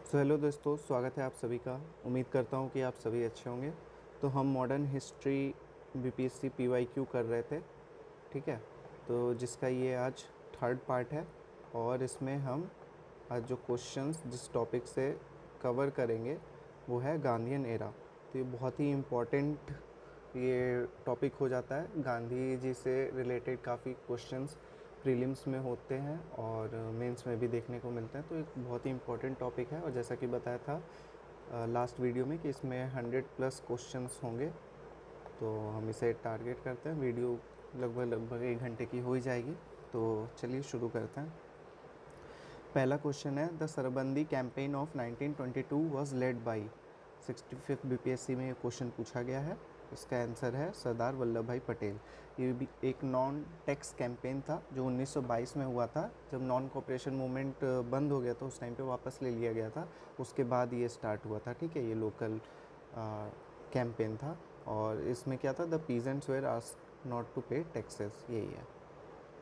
Hello दोस्तों, स्वागत है आप सभी का। उम्मीद करता हूँ कि आप सभी अच्छे होंगे। तो हम मॉडर्न हिस्ट्री बीपीएससी पीवाईक्यू कर रहे थे, ठीक है। तो जिसका ये आज थर्ड पार्ट है और इसमें हम आज जो क्वेश्चंस जिस टॉपिक से कवर करेंगे वो है गांधीयन एरा। तो ये बहुत ही इम्पोर्टेंट ये टॉपिक हो जाता है। गांधी जी से रिलेटेड काफ़ी क्वेश्चंस प्रीलिम्स में होते हैं और मेंस में भी देखने को मिलते हैं। तो एक बहुत ही इम्पोर्टेंट टॉपिक है और जैसा कि बताया था लास्ट वीडियो में कि इसमें 100+ क्वेश्चंस होंगे। तो हम इसे टारगेट करते हैं। वीडियो लगभग 1 घंटे की हो ही जाएगी। तो चलिए शुरू करते हैं। पहला क्वेश्चन है, the Sarbandi campaign of 1922 was led by. 65th BPSC में ये क्वेश्चन पूछा गया है। इसका आंसर है सरदार वल्लभ भाई पटेल। ये भी एक नॉन टैक्स कैंपेन था जो 1922 में हुआ था, जब नॉन कॉपरेशन मूवमेंट बंद हो गया था। उस टाइम पे वापस ले लिया गया था। उसके बाद ये स्टार्ट हुआ था, ठीक है। ये लोकल कैंपेन था और इसमें क्या था, the peasants were asked not to pay taxes, यही है,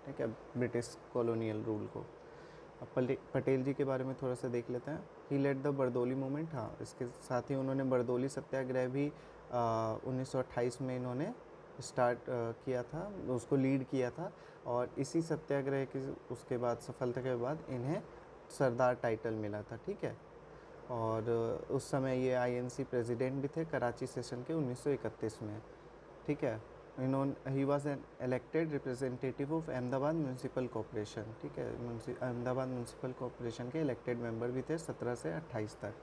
ठीक है, ब्रिटिश कॉलोनियल रूल को। अब पटेल जी के बारे में थोड़ा सा देख लेते हैं। ही लेड द बरदौली मूवमेंट। हाँ, इसके साथ ही उन्होंने बरदौली सत्याग्रह भी 1928 में इन्होंने स्टार्ट किया था, उसको लीड किया था। और इसी सत्याग्रह की उसके बाद सफलता के बाद इन्हें सरदार टाइटल मिला था, ठीक है। और उस समय ये आईएनसी प्रेसिडेंट भी थे कराची सेशन के 1931 में, ठीक है। इन्होंने he was an elected representative of Ahmedabad municipal corporation, ठीक है। अहमदाबाद म्यूनसिपल कॉरपोरेशन के इलेक्टेड मेंबर भी थे 17 से 28 तक।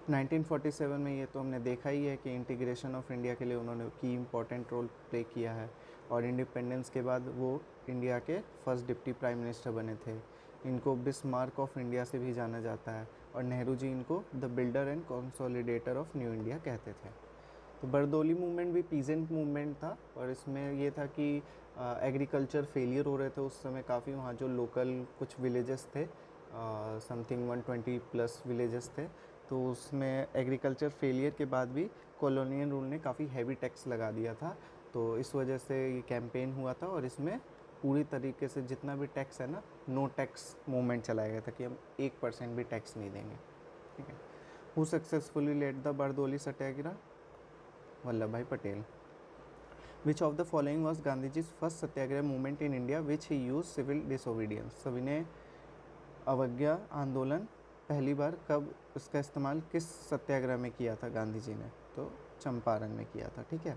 1947 में ये तो हमने देखा ही है कि इंटीग्रेशन ऑफ इंडिया के लिए उन्होंने की इम्पोर्टेंट रोल प्ले किया है। और इंडिपेंडेंस के बाद वो इंडिया के फर्स्ट डिप्टी प्राइम मिनिस्टर बने थे। इनको बिस्मार्क ऑफ इंडिया से भी जाना जाता है और नेहरू जी इनको the builder and consolidator of new India कहते थे। तो बरदौली मूवमेंट भी पीजेंट मूवमेंट था और इसमें ये था कि एग्रीकल्चर फेलियर हो रहे थे उस समय काफ़ी। वहाँ जो लोकल कुछ विलेजेस थे, समथिंग 120+ विलेजेस थे। तो उसमें एग्रीकल्चर फेलियर के बाद भी कॉलोनियल रूल ने काफ़ी हैवी टैक्स लगा दिया था। तो इस वजह से ये कैंपेन हुआ था और इसमें पूरी तरीके से जितना भी टैक्स है ना, नो टैक्स मूवमेंट चलाया गया था कि हम 1% भी टैक्स नहीं देंगे, ठीक है। Who successfully led the Bardoli satyagraha? Vallabhbhai Patel. Which of the following was Gandhi ji first satyagraha movement in India which he use civil disobedience? सविनय अवज्ञा आंदोलन पहली बार कब इसका इस्तेमाल किस सत्याग्रह में किया था गांधी जी ने? तो चंपारण में किया था, ठीक है।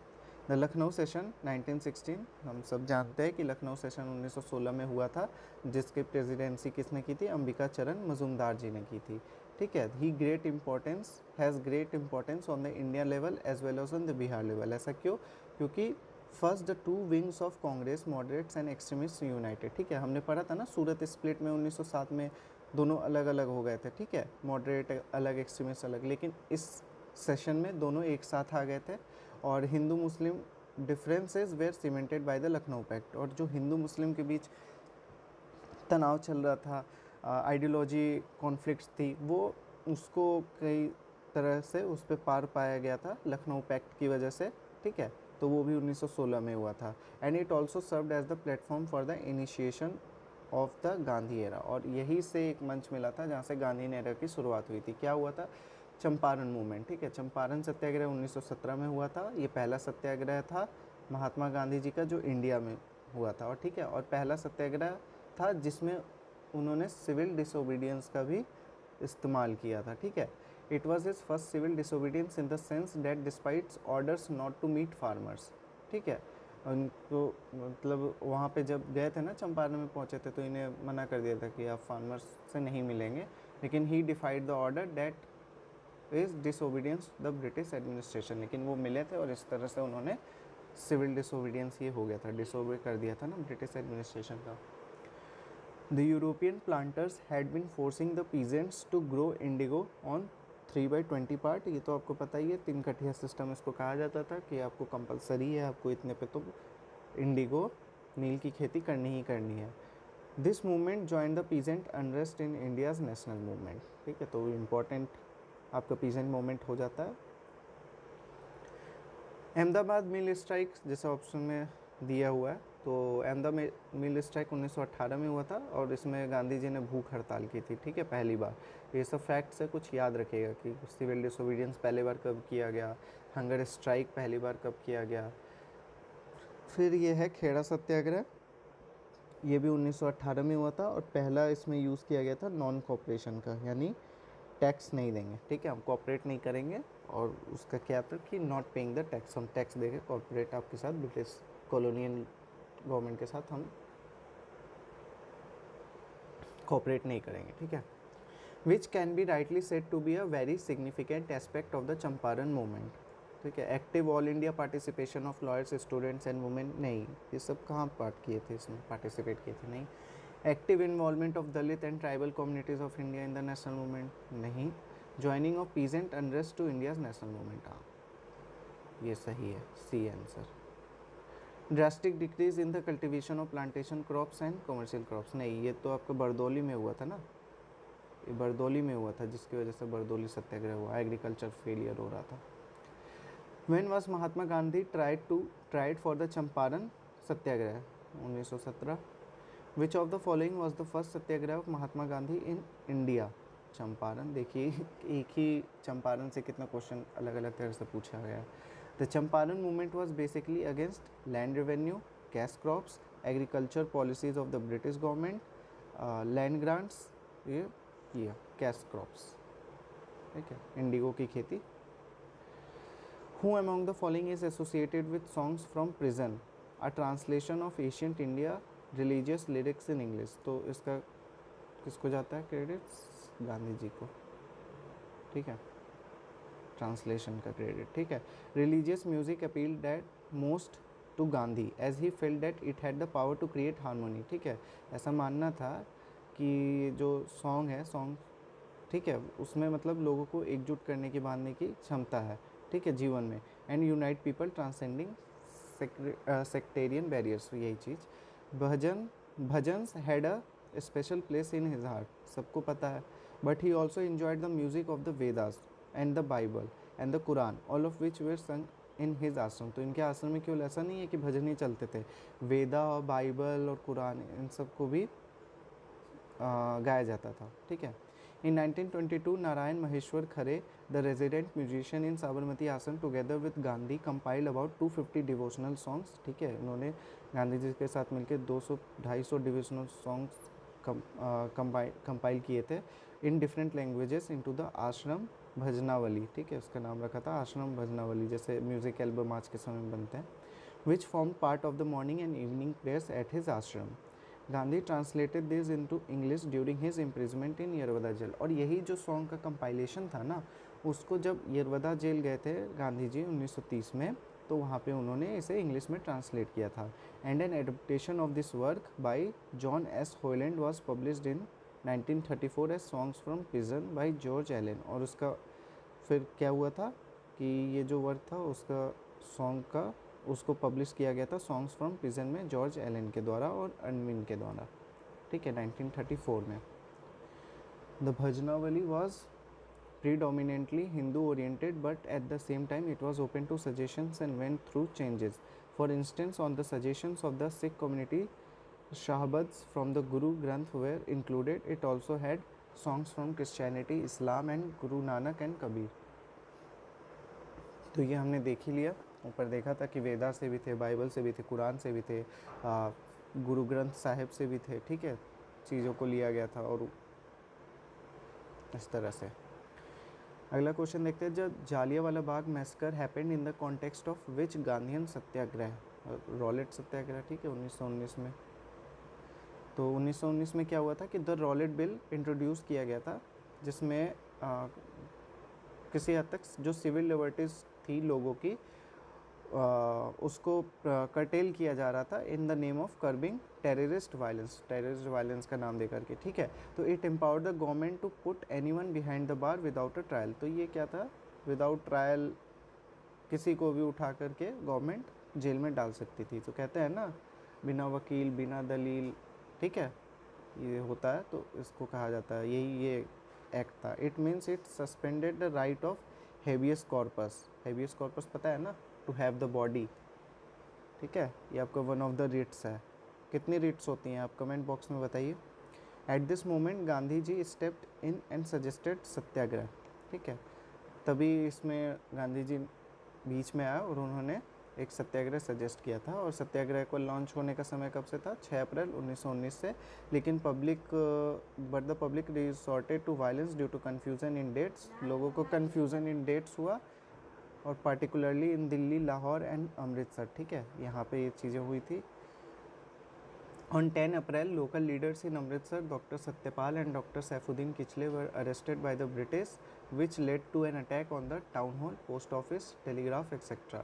द लखनऊ सेशन 1916, हम सब जानते हैं कि लखनऊ सेशन 1916 में हुआ था, जिसकी प्रेसिडेंसी किसने की थी? अंबिका चरण मजूमदार जी ने की थी, ठीक है। He great importance has great importance on the India level as well as on the Bihar level. ऐसा क्यों? क्योंकि first the two wings of Congress moderates and extremist united, ठीक है। हमने पढ़ा था ना सूरत स्प्लिट में 1907 में दोनों अलग अलग हो गए थे, ठीक है। मॉडरेट अलग, एक्सट्रीमिस्ट अलग, लेकिन इस सेशन में दोनों एक साथ आ गए थे। और Hindu Muslim differences were cemented by the Lucknow pact. और जो हिंदू मुस्लिम के बीच तनाव चल रहा था, आइडियोलॉजी कॉन्फ्लिक्ट्स थी, वो उसको कई तरह से उस पर पार पाया गया था लखनऊ पैक्ट की वजह से, ठीक है। तो वो भी 1916 में हुआ था। And it also served as the platform for the initiation of the Gandhi era. और यही से एक मंच मिला था जहाँ से गांधी एरा की शुरुआत हुई थी। क्या हुआ था? चंपारण मूवमेंट, ठीक है। चंपारण सत्याग्रह 1917 में हुआ था। ये पहला सत्याग्रह था महात्मा गांधी जी का जो इंडिया में हुआ था, और ठीक है। और पहला सत्याग्रह था जिसमें उन्होंने सिविल डिसोबीडियंस का भी इस्तेमाल किया था, ठीक है। It was his first civil disobedience in the sense that despites orders not to meet farmers, ठीक है। उनको मतलब वहाँ पे जब गए थे ना, चंपारण में पहुँचे थे, तो इन्हें मना कर दिया था कि आप फार्मर्स से नहीं मिलेंगे। लेकिन he defied the order that is disobedience the British administration. लेकिन वो मिले थे और इस तरह से उन्होंने सिविल डिसोबीडियंस ये हो गया था, डिसोबे कर दिया था ना ब्रिटिश एडमिनिस्ट्रेशन का। The European planters had been forcing the peasants to grow indigo on 3/20 part. ये तो आपको पता ही है, 3 कठिया सिस्टम इसको कहा जाता था कि आपको कंपलसरी है, आपको इतने पे तो इंडिगो नील की खेती करनी ही करनी है। This movement join the peasant unrest in India's national movement, ठीक है। तो इम्पोर्टेंट आपका पीजेंट मूवमेंट हो जाता है। अहमदाबाद मिल स्ट्राइक जैसा ऑप्शन में दिया हुआ है, तो अहमदा मिल स्ट्राइक 1918 में हुआ था और इसमें गांधी जी ने भूख हड़ताल की थी, ठीक है, पहली बार। ये सब फैक्ट्स है, कुछ याद रखिएगा कि सिविल डिसोबीडियंस पहली बार कब किया गया, हंगर स्ट्राइक पहली बार कब किया गया। फिर ये है खेड़ा सत्याग्रह, ये भी 1918 में हुआ था और पहला इसमें यूज़ किया गया था नॉन कॉपरेशन का, यानी टैक्स नहीं देंगे, ठीक है, हम कॉपरेट नहीं करेंगे। और उसका क्या था कि नॉट पेइंग द टैक्स, हम टैक्स देंगे कॉपरेट आपके साथ, ब्रिटिश कॉलोनियल गवर्नमेंट के साथ हम कॉपरेट नहीं करेंगे, ठीक है। Which can be rightly said to be a very significant aspect of the Champaran movement, ठीक है। Active all India participation of lawyers, students and women, नहीं, ये सब कहाँ पार्ट किए थे, इसमें पार्टिसिपेट किए थे, नहीं। Active involvement of Dalit and tribal communities of India in the national movement, नहीं। Joining of peasant unrest to India's national movement, हाँ ये सही है, C answer. Drastic decrease in the cultivation of plantation crops and commercial crops, नहीं, ये तो आपका बरदौली में हुआ था ना, ये बरदौली में हुआ था जिसकी वजह से बरदौली सत्याग्रह हुआ, एग्रीकल्चर फेलियर हो रहा था। When was Mahatma Gandhi tried for the Champaran Satyagraha, 1917। Which of the following was the first Satyagraha of Mahatma Gandhi in India, Champaran. देखिए एक ही चंपारण से कितना क्वेश्चन अलग अलग तरह से पूछा गया। The Champaran movement was basically against land revenue, cash crops, agriculture policies of the British government, land grants, ये कैश क्रॉप्स, ठीक है, इंडिगो की खेती। Who among the following is associated with songs from prison? A translation of ancient India religious lyrics in English. तो इसका किसको जाता है क्रेडिट? गांधी जी को, ठीक है, ट्रांसलेशन का क्रेडिट, ठीक है। Religious music appeal that most to Gandhi as he felt that it had the power to create harmony, ठीक है, ऐसा मानना था कि जो सॉन्ग है, सॉन्ग, ठीक है, उसमें मतलब लोगों को एकजुट करने की, बांधने की क्षमता है, ठीक है, जीवन में। And unite people transcending sectarian barriers, यही चीज़। Bhajans had a special place in his heart, सबको पता है। But he also enjoyed the music of the Vedas and the Bible and the Quran, all of which were sung in his आश्रम। तो इनके आश्रम में केवल ऐसा नहीं है कि भजन ही चलते थे, वेदा और बाइबल और कुरान, इन सबको भी गाया जाता था, ठीक है। इन 1922 नारायण महेश्वर खरे, द रेजिडेंट म्यूजिशियन इन साबरमती आश्रम, together with Gandhi compiled about 250 devotional songs, ठीक है, उन्होंने गांधी जी के साथ मिलकर 200-250 डिवोशनल सॉन्ग्स कंपाइल किए थे in different languages into the आश्रम भजनावली, ठीक है, उसका नाम रखा था आश्रम भजनावली, जैसे म्यूजिक एल्बम आज के समय में बनते हैं। Which form part of the morning and evening prayers at his ashram. Gandhi translated this into English during his imprisonment in Yerwada jail. और यही जो सॉन्ग का कंपाइलेशन था ना, उसको जब यरवदा जेल गए थे गांधी जी 1930 में, तो वहाँ पे उन्होंने इसे इंग्लिश में ट्रांसलेट किया था। And an adaptation of this work by John S Hoyland was published in 1934 as songs from prison by George Allen. और उसका फिर क्या हुआ था कि ये जो वर्क था उसका, सॉन्ग का, उसको पब्लिश किया गया था सॉन्ग्स फ्रॉम प्रिजन में जॉर्ज एलन के द्वारा और अनविन के द्वारा, ठीक है, 1934 में। The Bhajanavali was predominantly Hindu oriented, but at the same time it was open to suggestions and went through changes. For instance, on the suggestions of the Sikh community, Shahbads from the Guru Granth were included. It also had songs from Christianity, Islam and Guru Nanak and Kabir. तो ये हमने देख ही लिया, ऊपर देखा था कि वेदा से भी थे, बाइबल से भी थे, कुरान से भी थे, गुरु ग्रंथ साहिब से भी थे, ठीक है, चीज़ों को लिया गया था और इस तरह से। अगला क्वेश्चन देखते हैं, जब Jallianwala Bagh massacre happened in the context of which Gandhian satyagraha, Rowlatt satyagraha, ठीक है, 1919 में। तो 1919 में क्या हुआ था कि द रॉलेट बिल इंट्रोड्यूस किया गया था, जिसमें किसी हद तक जो सिविल लिबर्टीज़ थी लोगों की, उसको कर्टेल किया जा रहा था in the name of curbing terrorist violence का नाम दे करके, ठीक है। तो it empowered the government to put anyone behind the bar without a trial. तो ये क्या था, विदाउट ट्रायल किसी को भी उठा करके गवर्नमेंट जेल में डाल सकती थी। तो कहते हैं ना, बिना वकील बिना दलील, ठीक है, ये होता है, तो इसको कहा जाता है, यही ये एक्ट था। It means it suspended the right of habeas corpus. Habeas corpus पता है ना, टू हैव द बॉडी, ठीक है, ये आपका वन ऑफ द रिट्स है। कितनी रिट्स होती हैं आप कमेंट बॉक्स में बताइए। At this moment Gandhi ji stepped in and suggested satyagraha. ठीक है, तभी इसमें गांधी जी बीच में आया और उन्होंने एक सत्याग्रह सजेस्ट किया था। और सत्याग्रह को लॉन्च होने का समय कब से था? 6 अप्रैल 1919 से। लेकिन but the public resorted to violence due to confusion in dates. लोगों को कन्फ्यूज़न इन डेट्स हुआ, और particularly in Delhi, Lahore and Amritsar. ठीक है, यहाँ पे ये चीज़ें हुई थी। On 10 April, local leaders in Amritsar, Dr. Satyapal and Dr. Saifuddin Kichle, were arrested by the British, which led to an attack on the town hall, post office, telegraph, etc.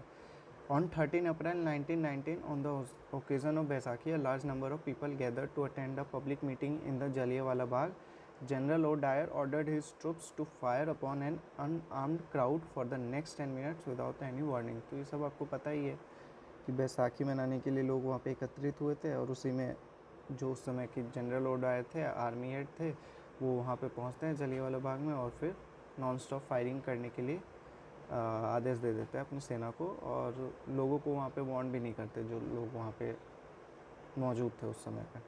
On 13 April 1919, on the occasion of Baisakhi, a large number of people gathered to attend a public meeting in the Jallianwala Bagh. General O'Dwyer ordered his troops to fire upon an unarmed crowd for the next 10 minutes without any warning. तो ये सब आपको पता ही है कि बैसाखी मनाने के लिए लोग वहाँ पे एकत्रित हुए थे, और उसी में जो उस समय के जनरल ओडायर थे, आर्मी हेड थे, वो वहाँ पे पहुँचते हैं जलियांवाला बाग में, और फिर नॉन स्टॉप फायरिंग करने के लिए आदेश दे देते हैं अपनी सेना को, और लोगों को वहाँ पे वार्न भी नहीं करते जो लोग वहाँ पे मौजूद थे उस समय पे।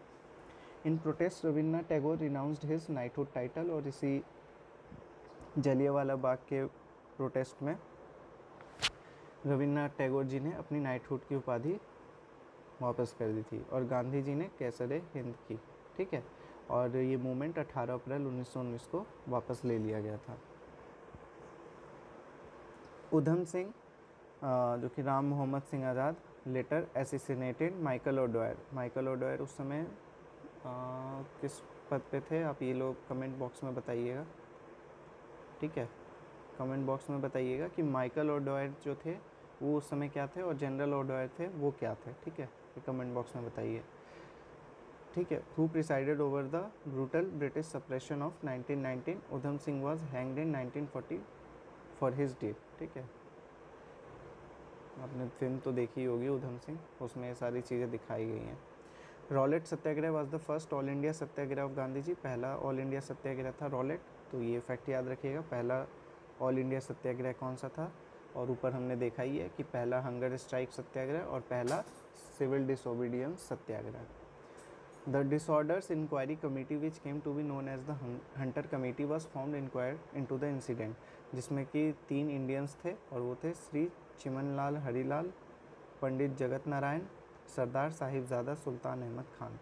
In protest Rabindranath Tagore renounced his knighthood title, और इसी जलियांवाला बाग के प्रोटेस्ट में रविन्द्रनाथ टैगोर जी ने अपनी नाइटहुड की उपाधि वापस कर दी थी, और गांधी जी ने कैसरे हिंद की। ठीक है, और ये मूवमेंट 18 अप्रैल 1919 को वापस ले लिया गया था। उधम सिंह, जो कि Ram Mohammad Singh Azad, later assassinated Michael O'Dwyer. Michael O'Dwyer उस समय किस पद पे थे? आप ये लोग कमेंट बॉक्स में बताइएगा। ठीक है, कमेंट बॉक्स में बताइएगा कि माइकल ओडवायर जो थे वो उस समय क्या थे, और जनरल ओडवायर थे वो क्या थे। ठीक है, ये कमेंट बॉक्स में बताइए। ठीक है, who presided over the brutal British suppression of 1919? Udham Singh was hanged in 1940 for his death. ठीक है, आपने फिल्म तो देखी होगी उधम सिंह, उसमें ये सारी चीज़ें दिखाई गई हैं। Rowlatt satyagraha was the first all India satyagraha of Gandhi ji. पहला ऑल इंडिया सत्याग्रह था रॉलेट, तो ये फैक्ट याद रखिएगा। पहला ऑल इंडिया सत्याग्रह कौन सा था? और ऊपर हमने देखा ही है कि पहला हंगर स्ट्राइक सत्याग्रह और पहला civil disobedience satyagraha. The disorders inquiry committee which came to be known as the Hunter committee was formed inquire into the incident, जिसमें कि 3 इंडियंस थे, और वो थे श्री चिमनलाल हरिलाल, पंडित जगत नारायण, सरदार साहिबजादा सुल्तान अहमद खान।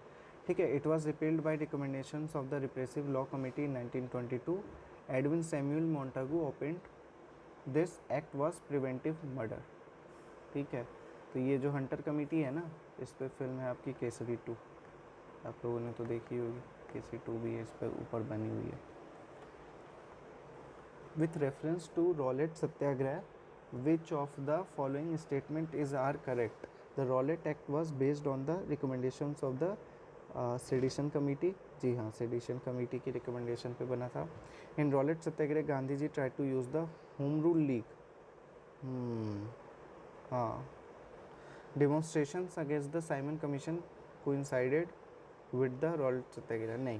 ठीक है, it was repealed by recommendations of the repressive law committee in 1922। Edwin Samuel Montagu opened this act was preventive murder. ठीक है, तो ये जो हंटर कमेटी है ना, इस पर फिल्म है आपकी केसरी 2, आप लोगों ने तो देखी होगी। केसरी 2 भी है, इस पर ऊपर बनी हुई है। With reference to Rowlatt satyagraha, which of the following statement is are correct? The Rowlatt Act was based on the recommendations of the sedition committee. जी हाँ, सेडिशन कमेटी की रिकमेंडेशन पे बना था। In Rowlatt satyagraha Gandhi ji try to use the home rule league. हाँ, demonstrations against the Simon commission coincided with the Rowlatt satyagraha. नहीं,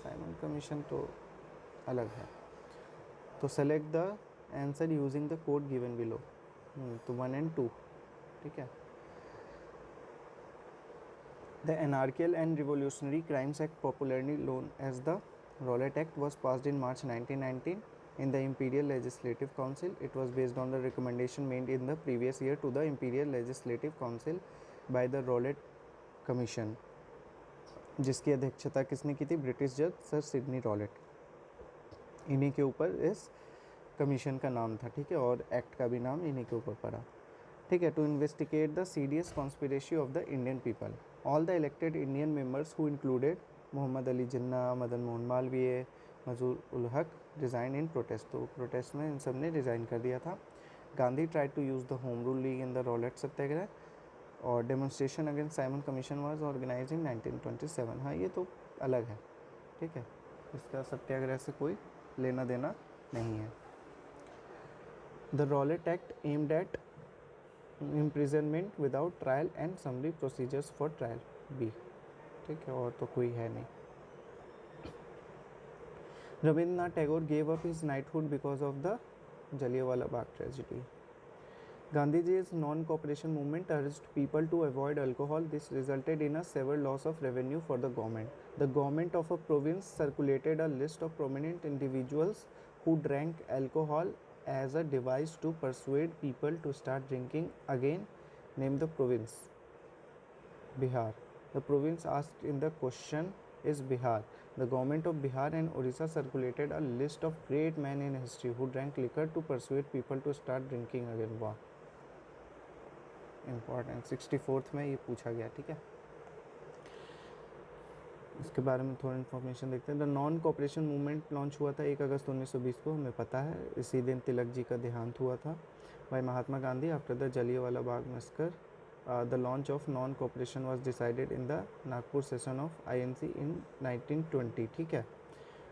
Simon commission तो अलग है। तो select the answer using the code given below. तो 1 and 2। ठीक है, the anarchical and revolutionary crimes act, popularly known as the Rowlatt act, was passed in March 1919 in the Imperial Legislative Council. It was based on the recommendation made in the previous year to the Imperial Legislative Council by the Rowlatt Commission, जिसकी अध्यक्षता किसने की थी? British जज sir Sydney Rowlatt. इन्हीं के ऊपर इस कमीशन का नाम था। ठीक है, और एक्ट का भी नाम इन्हीं के ऊपर पड़ा। ठीक है, to investigate the serious conspiracy of the Indian people, all the elected Indian members who included Mohammad Ali Jinnah, Madan Mohan Malaviya, Mazhar ul Haq resign in protest. तो प्रोटेस्ट में इन सब ने रिज़ाइन कर दिया था। Gandhi try to use the home rule league in the Rowlatt satyagraha, और demonstration against Simon commission was organise in 1927। हाँ, ये तो अलग है। ठीक है, इसका सत्याग्रह से कोई लेना देना नहीं है। The Rowlatt act aimed at imprisonment without trial and summary procedures for trial भी। ठीक है, और तो कोई है नहीं। Rabindranath Tagore gave up his knighthood because of the Jallianwala Bagh tragedy। Gandhiji's non-cooperation movement urged people to avoid alcohol. This resulted in a severe loss of revenue for the government. The government of a province circulated a list of prominent individuals who drank alcohol as a device to persuade people to start drinking again. Name the province. Bihar. The province asked in the question is Bihar. The government of Bihar and Orissa circulated a list of great men in history who drank liquor to persuade people to start drinking again. वाह, important 64th में ये पूछा गया, ठीक है। इसके बारे में थोड़ा इन्फॉर्मेशन देखते हैं। The non cooperation movement launch हुआ था 1 अगस्त 1920 को, हमें पता है। इसी दिन तिलक जी का देहांत हुआ था by Mahatma Gandhi after the Jallianwala Bagh massacre. The launch of non cooperation was decided in the Nagpur session of INC in 1920, ठीक है।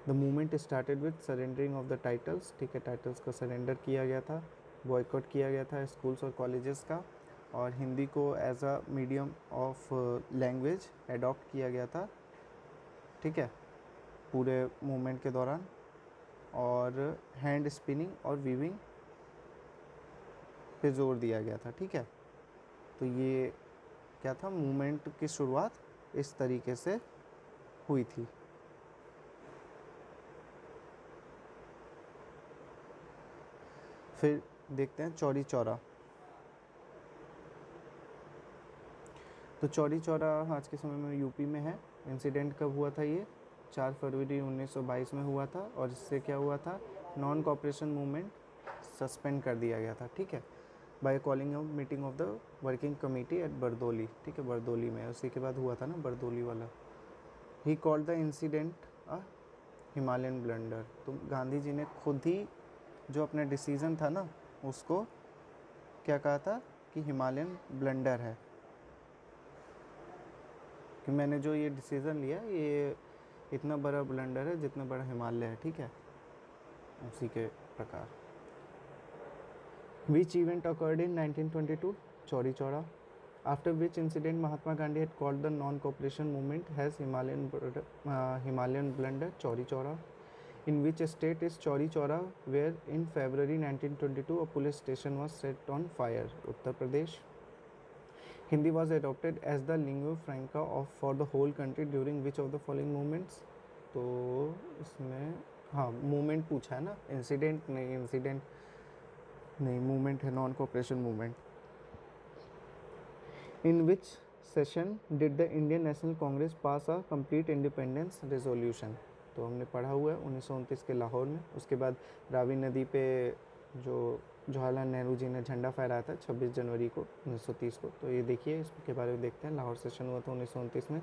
The movement started with surrendering of the titles, ठीक है, टाइटल्स का सरेंडर किया गया था, बॉयकॉट किया गया था स्कूल्स और कॉलेजेस का, और हिंदी को as a medium of language adopt किया गया था, ठीक है, पूरे मूवमेंट के दौरान। और हैंड स्पिनिंग और वीविंग पे जोर दिया गया था, ठीक है। तो ये क्या था, मूवमेंट की शुरुआत इस तरीके से हुई थी। फिर देखते हैं चौरी चौरा। तो चौरी चौरा आज के समय में यूपी में है। इंसिडेंट कब हुआ था, ये 4 फरवरी 1922 में हुआ था, और इससे क्या हुआ था, नॉन कोऑपरेशन मूवमेंट सस्पेंड कर दिया गया था, ठीक है, by calling off meeting of the working committee at Bardoli, ठीक है, बरदौली में। उसी के बाद हुआ था ना बरदौली वाला। He called the incident a Himalayan blunder. तो गांधी जी ने खुद ही जो अपना डिसीज़न था ना, उसको क्या कहा था कि हिमालयन ब्लंडर है, कि मैंने जो ये डिसीज़न लिया ये इतना बड़ा ब्लंडर है जितना बड़ा हिमालय है, ठीक है, उसी के प्रकार। Which event occurred in 1922? Chauri Chaura. After which incident Mahatma Gandhi had called the non-cooperation movement as Himalayan blunder, Chauri Chaura. In which state is Chauri Chaura, where in February 1922 a police station was set on fire? Uttar Pradesh. Hindi was adopted as the lingua franca for the whole country during which of the following movements? तो इसमें हाँ movement पूछा है ना, incident नहीं, incident नहीं, movement है, non cooperation movement. In which session did the Indian national Congress pass a complete independence resolution? तो हमने पढ़ा हुआ है 1929 के लाहौर में। उसके बाद रावी नदी पे जो जवाहरलाल नेहरू जी ने झंडा फहराया था 26 जनवरी को 1930 को। तो ये देखिए, इसके बारे में देखते हैं। लाहौर सेशन हुआ था 1929 में,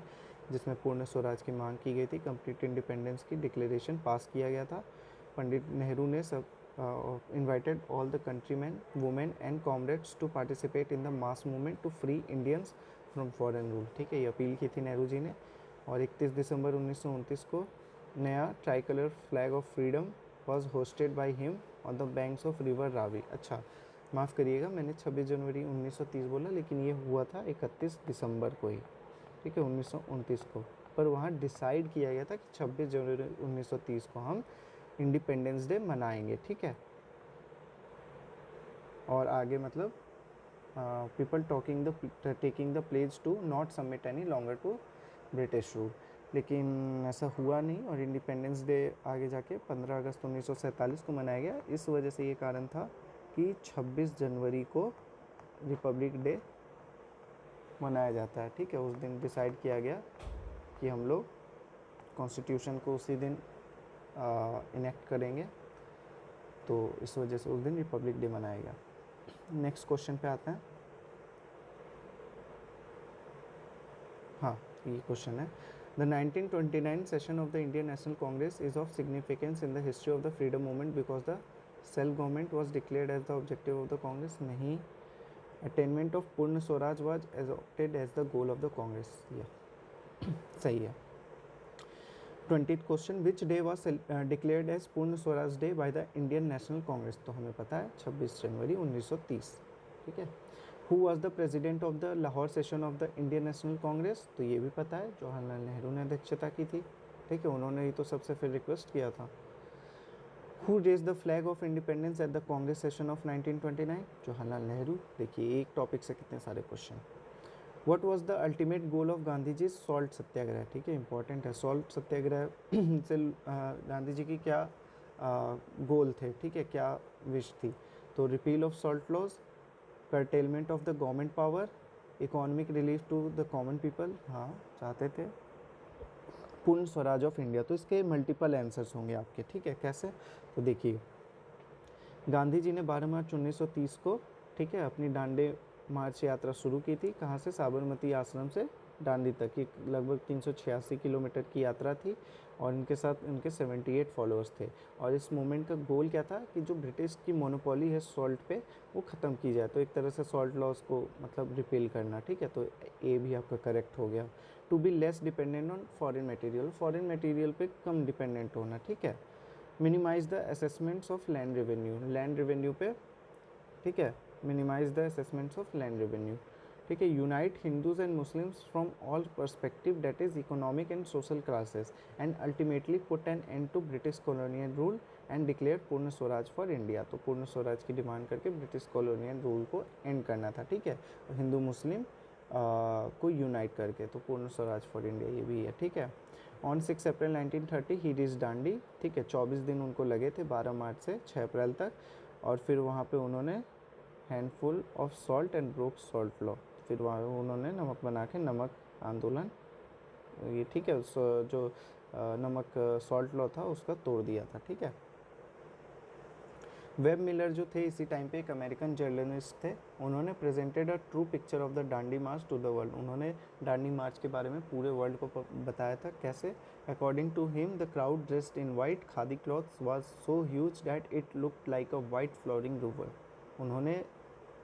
जिसमें पूर्ण स्वराज की मांग की गई थी, कंप्लीट इंडिपेंडेंस की डिक्लेरेशन पास किया गया था। पंडित नेहरू ने सब invited all the countrymen, women and comrades to participate in the mass movement to free Indians from foreign rule, ठीक है, ये अपील की थी नेहरू जी ने। और 31 दिसंबर 1929 को नया try colour flag of freedom was hosted by him on the banks of river Ravi. अच्छा, माफ़ करिएगा, मैंने 26 जनवरी 1930 बोला, लेकिन ये हुआ था 31 दिसंबर को ही, ठीक है, 1929 को। पर वहाँ डिसाइड किया गया था कि 26 जनवरी 1930 को हम इंडिपेंडेंस डे मनाएंगे, ठीक है। और आगे मतलब people taking the pledge to not submit any longer to British rule, लेकिन ऐसा हुआ नहीं। और इंडिपेंडेंस डे आगे जाके 15 अगस्त 1947 को मनाया गया। इस वजह से ये कारण था कि 26 जनवरी को रिपब्लिक डे मनाया जाता है, ठीक है। उस दिन डिसाइड किया गया कि हम लोग कॉन्स्टिट्यूशन को उसी दिन इनेक्ट करेंगे, तो इस वजह से उस दिन रिपब्लिक डे मनाया गया। नेक्स्ट क्वेश्चन पे आते हैं। हाँ, ये क्वेश्चन है, the 1929 session of the Indian national Congress is of significance in the history of the freedom movement because the self government was declared as the objective of the Congress. नहीं, attainment of Purna Swaraj was adopted as the goal of the Congress. सही है। 20th question, which day was declared as Purna Swaraj day by the Indian national Congress? तो हमें पता है 26 जनवरी 1930, ठीक है। Who was the president of the Lahore session of the Indian national Congress? तो ये भी पता है, जवाहरलाल नेहरू ने अध्यक्षता की थी, ठीक है, उन्होंने ही तो सबसे फिर रिक्वेस्ट किया था। Who raise the flag of independence at the Congress session of 1929? Jawaharlal Nehru. देखिए एक टॉपिक से कितने सारे question. What was the ultimate goal of Gandhi ji? Salt satyagraha. ठीक है, इंपॉर्टेंट है। सॉल्ट सत्याग्रह से गांधी जी की क्या गोल थे? ठीक है, क्या विश थी? तो repeal of salt laws, curtailment of the government power, economic relief to the common people, हाँ चाहते थे, पूर्ण स्वराज ऑफ इंडिया। तो इसके मल्टीपल आंसर्स होंगे आपके। ठीक है, कैसे? तो देखिए, गांधी जी ने 12 मार्च 1930 को, ठीक है, अपनी डांडे मार्च यात्रा शुरू की थी। कहाँ से? साबरमती आश्रम से डांडी तक। ये लगभग 386 किलोमीटर की यात्रा थी और इनके साथ इनके 78 फॉलोअर्स थे। और इस मूवमेंट का गोल क्या था कि जो ब्रिटिश की मोनोपोली है सॉल्ट पे, वो ख़त्म की जाए। तो एक तरह से सॉल्ट लॉस को मतलब रिपील करना। ठीक है, तो ए भी आपका करेक्ट हो गया। To be less dependent on foreign material, foreign material पे कम डिपेंडेंट होना। ठीक है। Minimise the assessments of land revenue, land revenue पे, ठीक है, minimise the assessments of land revenue. ठीक है। Unite Hindus and Muslims from all perspective, that is economic and social classes, and ultimately put an end to British colonial rule and declare Purna Swaraj for India. तो पूर्ण स्वराज की demand करके British colonial rule को and करना था। ठीक है, हिंदू मुस्लिम को यूनाइट करके, तो पूर्ण स्वराज फॉर इंडिया ये भी है। ठीक है। On 6 April 1930 he reach Dandi. ठीक है, 24 दिन उनको लगे थे, 12 मार्च से 6 अप्रैल तक। और फिर वहाँ पे उन्होंने handful of salt and broke salt law, फिर वहाँ उन्होंने नमक बना के नमक आंदोलन, ये ठीक है, उस जो नमक सॉल्ट लॉ था उसका तोड़ दिया था। ठीक है। वेब मिलर जो थे इसी टाइम पे एक अमेरिकन जर्नलिस्ट थे, उन्होंने presented a true picture of the Dandi March two the world. उन्होंने डांडी मार्च के बारे में पूरे वर्ल्ड को बताया था। कैसे? According to him the crowd dressed in white khadi clothes was so huge that it looked like a white flowing river. उन्होंने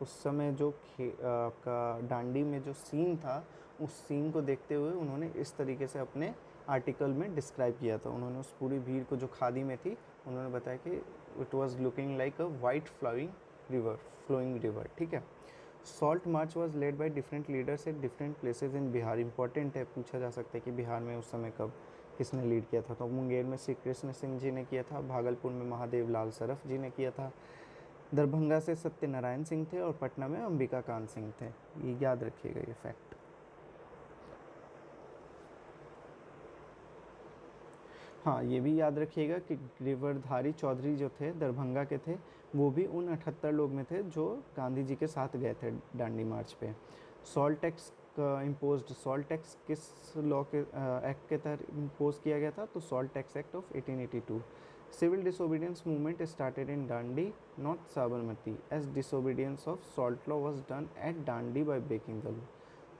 उस समय जो आपका डांडी में जो सीन था, उस सीन को देखते हुए उन्होंने इस तरीके से अपने आर्टिकल में डिस्क्राइब किया था। उन्होंने उस पूरी भीड़ को जो खादी में थी, उन्होंने बताया कि it was looking like a white flowing river. ठीक है। Salt march was led by different leaders at different places in Bihar. Important है, पूछा जा सकता है कि बिहार में उस समय कब किसने लीड किया था? तो मुंगेर में श्री कृष्ण सिंह जी ने किया था, भागलपुर में महादेव लाल सरफ जी ने किया था, दरभंगा से सत्यनारायण सिंह थे और पटना में अंबिका कांत सिंह थे। ये याद रखिएगा ये फैक्ट। हाँ, ये भी याद रखिएगा कि गिरवरधारी चौधरी जो थे दरभंगा के थे, वो भी उन 78 लोग में थे जो गांधी जी के साथ गए थे दांडी मार्च पे। Salt tax imposed, salt tax किस लॉ के एक्ट के तहत इम्पोज किया गया था? तो salt tax act of 1882। Civil disobedience movement started in Dandi not Sabarmati, as disobedience of salt law was done at Dandi by breaking the law.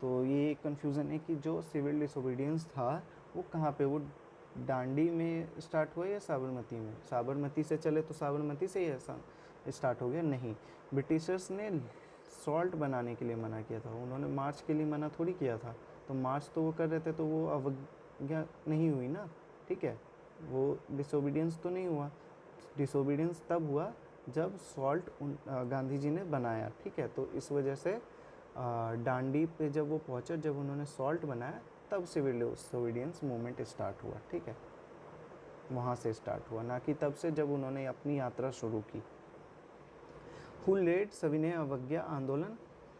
तो ये कन्फ्यूज़न है कि जो सिविल डिसोबीडियंस था वो कहाँ पे, वो दांडी में स्टार्ट हुआ या साबरमती में? साबरमती से चले तो साबरमती से ही ऐसा स्टार्ट हो गया? नहीं, ब्रिटिशर्स ने सॉल्ट बनाने के लिए मना किया था, उन्होंने मार्च के लिए मना थोड़ी किया था। तो मार्च तो वो कर रहे थे, तो वो अवज्ञा नहीं हुई ना। ठीक है, वो डिसोबीडियंस तो नहीं हुआ। डिसोबीडियंस तब हुआ जब सॉल्ट गांधी जी ने बनाया। ठीक है, तो इस वजह से दांडी पे जब वो पहुँचे, जब उन्होंने सॉल्ट बनाया, तब सिविल डिसोबीडियंस मूवमेंट स्टार्ट हुआ। ठीक है, वहाँ से स्टार्ट हुआ, ना कि तब से जब उन्होंने अपनी यात्रा शुरू की। हु लेड सविनय अवज्ञा आंदोलन?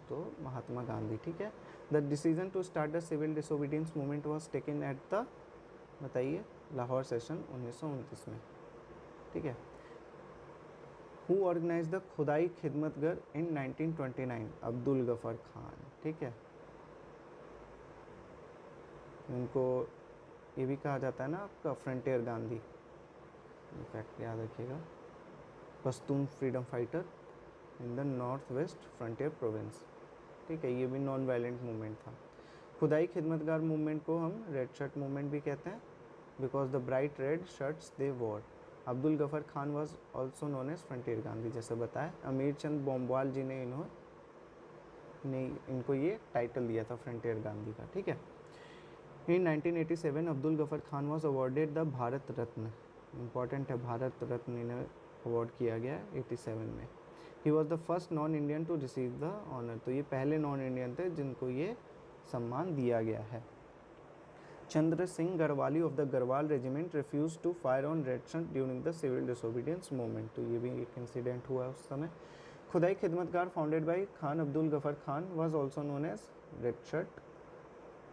तो महात्मा गांधी। ठीक है। The decision to start the civil disobedience movement was taken at the, बताइए, लाहौर सेशन 1929 में। ठीक है। हु ऑर्गेनाइज द खुदाई खिदमतगर इन 1929? अब्दुल गफर खान। ठीक है, उनको ये भी कहा जाता है ना आपका फ्रंटियर गांधी, फैक्ट याद रखिएगा। Pashtun freedom fighter in the north west frontier province. ठीक है, ये भी नॉन वायलेंट मूवमेंट था। खुदाई खिदमतगार मूवमेंट को हम रेड शर्ट मूवमेंट भी कहते हैं, because the bright red shirts they wore. Abdul Ghaffar Khan was also known as frontier Gandhi, जैसे बताया। अमीर चंद बोमवाल जी ने इनको ये टाइटल दिया था फ्रंटियर गांधी का। ठीक है। In 1987 Abdul Ghaffar Khan was awarded the Bharat Ratna. Important है, भारत रत्न इन्हें अवार्ड किया गया 87 में। He was the first non Indian to receive the honour. तो ये पहले नॉन इंडियन थे जिनको ये सम्मान दिया गया है। Chandra Singh Garhwali of the Garhwal regiment refuse to fire on red shirt during the civil disobedience movement. तो ये भी एक इंसिडेंट हुआ उस समय। Khudai Khidmatgar founded by Khan Abdul Ghaffar Khan was also known as red shirt.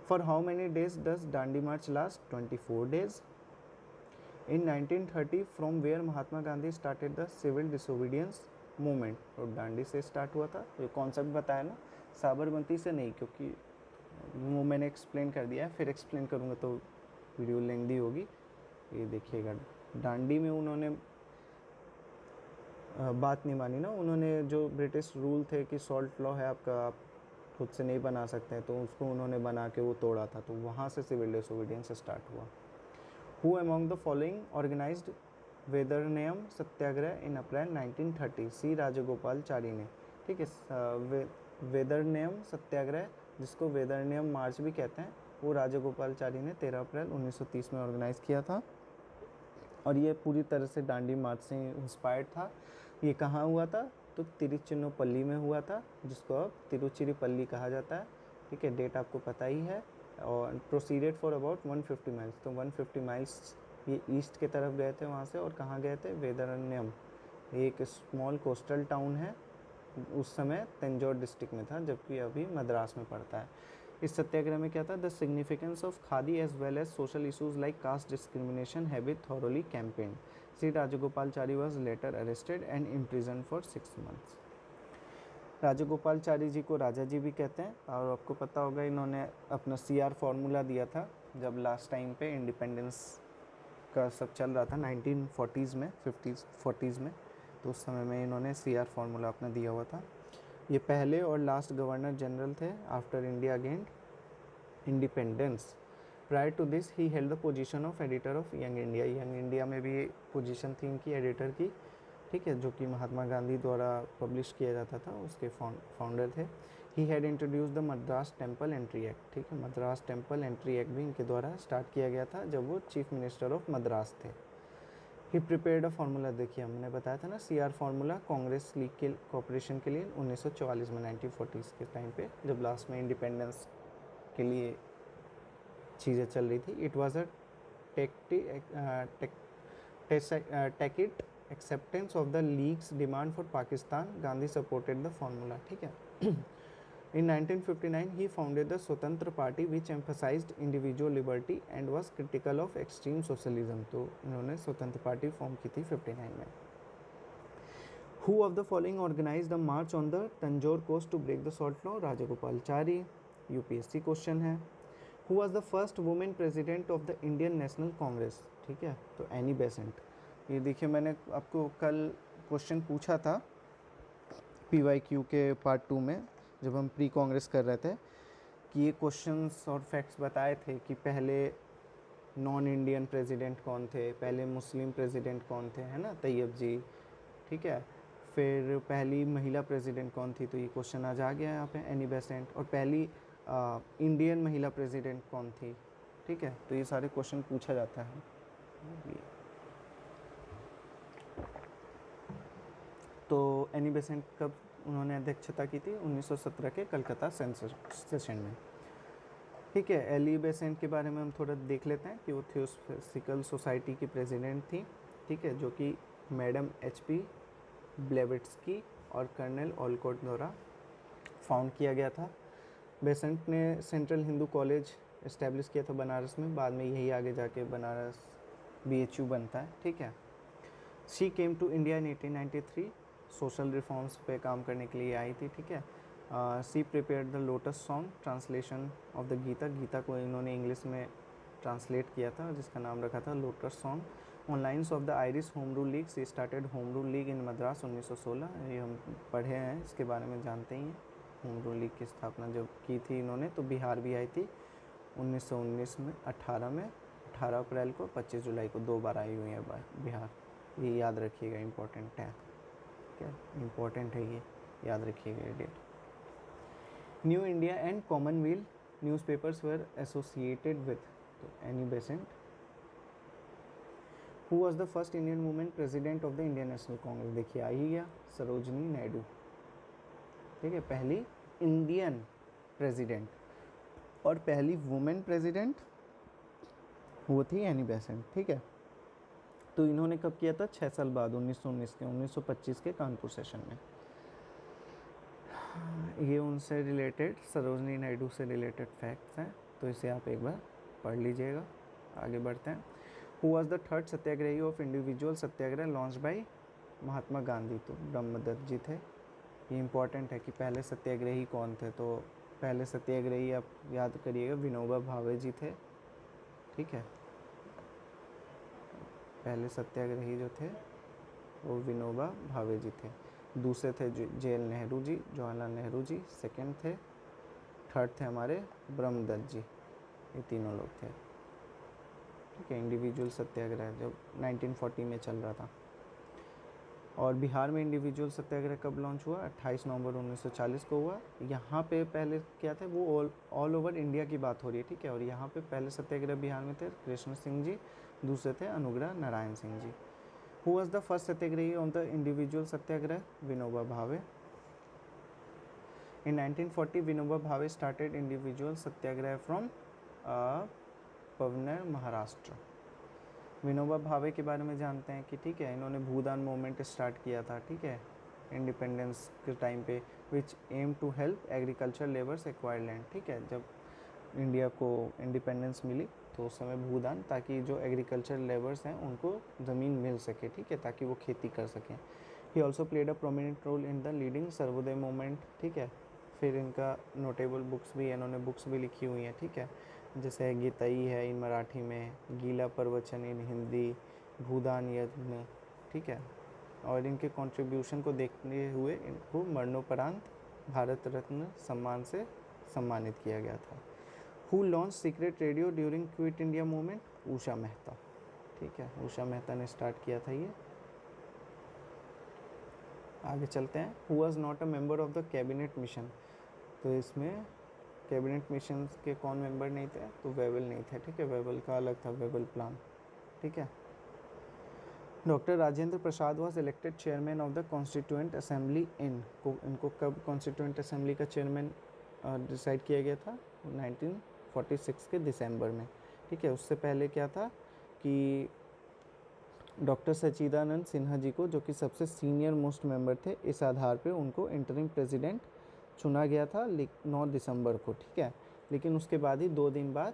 For how many days does Dandi march last? 24 days। In 1930 from where Mahatma Gandhi started the civil disobedience movement. तो दांडी से start हुआ था। ये कॉन्सेप्ट बताया ना, साबरमती से नहीं, क्योंकि वो मैंने एक्सप्लेन कर दिया है, फिर एक्सप्लेन करूँगा तो वीडियो लेंदी होगी। ये देखिएगा, दांडी में उन्होंने बात नहीं मानी ना, उन्होंने जो ब्रिटिश रूल थे कि सॉल्ट लॉ है आपका, आप खुद से नहीं बना सकते हैं, तो उसको उन्होंने बना के वो तोड़ा था, तो वहाँ से सिविल डिसोबीडियंस स्टार्ट हुआ। Who among the following organised Vedaranyam satyagraha in April 1930? C Rajagopalachari ने। ठीक है, वेदरनेयम सत्याग्रह, जिसको वेदरनेयम मार्च भी कहते हैं, वो राजगोपालचारी ने 13 अप्रैल 1930 में ऑर्गेनाइज़ किया था। और ये पूरी तरह से दांडी मार्च से इंस्पायर्ड था। ये कहाँ हुआ था? तो तिरुचिरापल्ली में हुआ था, जिसको अब तिरुचिरापल्ली कहा जाता है। ठीक है, डेट आपको पता ही है। और प्रोसीडेड फॉर अबाउट 150 माइल्स। तो 150 माइल्स ये ईस्ट के तरफ गए थे वहाँ से। और कहाँ गए थे? वेदरण्यम। ये एक स्मॉल कोस्टल टाउन है, उस समय तंजौर डिस्ट्रिक्ट में था, जबकि अभी मद्रास में पड़ता है। इस सत्याग्रह में क्या था? The significance of khadi as well as social issues like caste discrimination have been thoroughly campaigned. Shri Rajagopalachari was later arrested and imprison for 6 months। Rajagopalachari ji को राजा जी भी कहते हैं। और आपको पता होगा, इन्होंने अपना CR फार्मूला दिया था जब लास्ट टाइम पे इंडिपेंडेंस का सब चल रहा था 1940s में, 50s 40s में, तो उस समय में इन्होंने CR फार्मूला अपना दिया हुआ था। ये पहले और लास्ट गवर्नर जनरल थे after India gained independence. Prior to this he held the position of editor of young India. Young India में भी पोजीशन थी इनकी एडिटर की। ठीक है, जो कि महात्मा गांधी द्वारा पब्लिश किया जाता था, उसके फाउंडर थे। He had introduce the Madras temple entry act. ठीक है, मद्रास टेम्पल एंट्री एक्ट भी इनके द्वारा स्टार्ट किया गया था जब वो चीफ मिनिस्टर ऑफ मद्रास थे। ही प्रिपेयर्ड अ फार्मूला। देखिए, हमने बताया था ना, CR फार्मूला कांग्रेस लीग के कॉपरेशन के लिए 1944 में, 1940s के टाइम पे, जब लास्ट में इंडिपेंडेंस के लिए चीज़ें चल रही थी। It was a ticket acceptance of the leagues demand for Pakistan. Gandhi supported the formula. ठीक है। In 1959 he founded the स्वतंत्र party which emphasized individual liberty and was critical of extreme socialism। तो इन्होंने स्वतंत्र पार्टी फॉर्म की थी 59 में। Who of the following organized the march on the Tanjore coast to break the salt law? Rajagopalachari. UPSC question है। Who was the first woman president of the Indian National Congress? ठीक है, तो Annie Besant. ये देखिए, मैंने आपको कल question पूछा था PYQ के पार्ट 2 में, जब हम प्री कांग्रेस कर रहे थे, कि ये क्वेश्चंस और फैक्ट्स बताए थे कि पहले नॉन इंडियन प्रेसिडेंट कौन थे, पहले मुस्लिम प्रेसिडेंट कौन थे, है ना, तैयब जी। ठीक है, फिर पहली महिला प्रेसिडेंट कौन थी, तो ये क्वेश्चन आज आ गया यहाँ पे, एनी बेसेंट। और पहली इंडियन महिला प्रेसिडेंट कौन थी। ठीक है, तो ये सारे क्वेश्चन पूछा जाता है। तो एनी बेसेंट कब उन्होंने अध्यक्षता की थी? 1917 के कलकत्ता सेशन में। ठीक है, एली बेसेंट के बारे में हम थोड़ा देख लेते हैं कि वो थियोसॉफिकल सोसाइटी की प्रेसिडेंट थी। ठीक है, जो कि मैडम HP ब्लेवेट्स्की और कर्नल ओलकॉट द्वारा फाउंड किया गया था। बेसेंट ने सेंट्रल हिंदू कॉलेज इस्टेब्लिश किया था बनारस में, बाद में यही आगे जाके बनारस BHU बनता है। ठीक है। She came to India in 1893। Social reforms पे काम करने के लिए आई थी। ठीक है। She prepare the lotus song, translation of the Gita. Gita को इन्होंने इंग्लिश में ट्रांसलेट किया था, जिसका नाम रखा था lotus song. On lines of the Irish home rule league, she started home rule league in Madras 1916। ये हम पढ़े हैं, इसके बारे में जानते ही हैं। होम रूल लीग की स्थापना जब की थी इन्होंने, तो बिहार भी आई थी 1919 में, 18 अप्रैल को, 25 जुलाई को, 2 बार आई हुई है बिहार। ये याद रखिएगा, इम्पोर्टेंट है। क्या इम्पोर्टेंट है, ये याद रखिएगा ये डेट। New India and Commonwealth newspapers were associated with, तो Annie Besant. Who was the first Indian women president of the Indian national Congress? देखिए, आ ही गया, सरोजनी नायडू। ठीक है, पहली इंडियन प्रेसिडेंट। और पहली वुमेन प्रेसिडेंट वो थी एनी बेसेंट, ठीक है। तो इन्होंने कब किया था? 6 साल बाद, 1919 के 1925 के कानपुर सेशन में। ये उनसे रिलेटेड, सरोजनी नायडू से रिलेटेड फैक्ट्स हैं, तो इसे आप एक बार पढ़ लीजिएगा। आगे बढ़ते हैं। Who was the third satyagrahi of individual satyagraha launch by Mahatma Gandhi? तो ब्रह्मदत्त जी थे। ये इम्पॉर्टेंट है कि पहले सत्याग्रही कौन थे। तो पहले सत्याग्रही आप याद करिएगा, विनोबा भावे जी थे, ठीक है। पहले सत्याग्रही जो थे वो विनोबा भावे जी थे। दूसरे थे जेल नेहरू जी, जवाहरलाल नेहरू जी, सेकंड थे। थर्ड थे हमारे ब्रह्मदत्त जी। ये तीनों लोग थे, ठीक है। इंडिविजुअल सत्याग्रह जब 1940 में चल रहा था। और बिहार में इंडिविजुअल सत्याग्रह कब लॉन्च हुआ? 28 नवंबर 1940 को हुआ। यहाँ पे पहले क्या थे, वो ऑल ओवर इंडिया की बात हो रही है, ठीक है। और यहाँ पे पहले सत्याग्रह बिहार में थे कृष्ण सिंह जी, दूसरे थे Anugrah Narayan Singh ji. Who was the first satyagrahi on the individual satyagraha? Vinoba Bhave. In 1940 Vinoba Bhave started individual satyagraha from Paunar, Maharashtra. Vinoba Bhave के बारे में जानते हैं कि, ठीक है, इन्होंने भूदान मूवमेंट स्टार्ट किया था, ठीक है, इंडिपेंडेंस के टाइम पे, which aim to help agriculture labours acquire land, ठीक है। जब इंडिया को इंडिपेंडेंस मिली तो उस समय भूदान, ताकि जो एग्रीकल्चर लेबर्स हैं उनको ज़मीन मिल सके, ठीक है, ताकि वो खेती कर सकें। He also played a prominent role in the leading Sarvodaya movement, ठीक है। फिर इनका नोटेबल बुक्स भी, इन्होंने बुक्स भी लिखी हुई हैं, ठीक है, जैसे गीतई है इन मराठी में, गीला प्रवचन इन हिंदी, भूदान यज्ञ, ठीक है। और इनके कंट्रीब्यूशन को देखते हुए इनको मरणोपरांत भारत रत्न सम्मान से सम्मानित किया गया था। Who launch secret radio during quit India movement? Usha Mehta, ठीक है, उषा मेहता ने स्टार्ट किया था ये। आगे चलते हैं। Who was not a member of the cabinet mission? तो इसमें कैबिनेट मिशन के कौन मेंबर नहीं थे? तो वेबल नहीं थे, ठीक है, वेबल का अलग था, वेबल प्लान, ठीक है। Doctor Rajendra Prasad was elected chairman of the constituent assembly इनको कब कॉन्स्टिट्यूएंट असेंबली का चेयरमैन डिसाइड किया गया था? 1946 के दिसंबर में, ठीक है। उससे पहले क्या था कि डॉक्टर सच्चिदानंद सिन्हा जी को, जो कि सबसे सीनियर मोस्ट मेंबर थे, इस आधार पे उनको इंटरिम प्रेसिडेंट चुना गया था 9 दिसंबर को, ठीक है। लेकिन उसके बाद ही 2 दिन बाद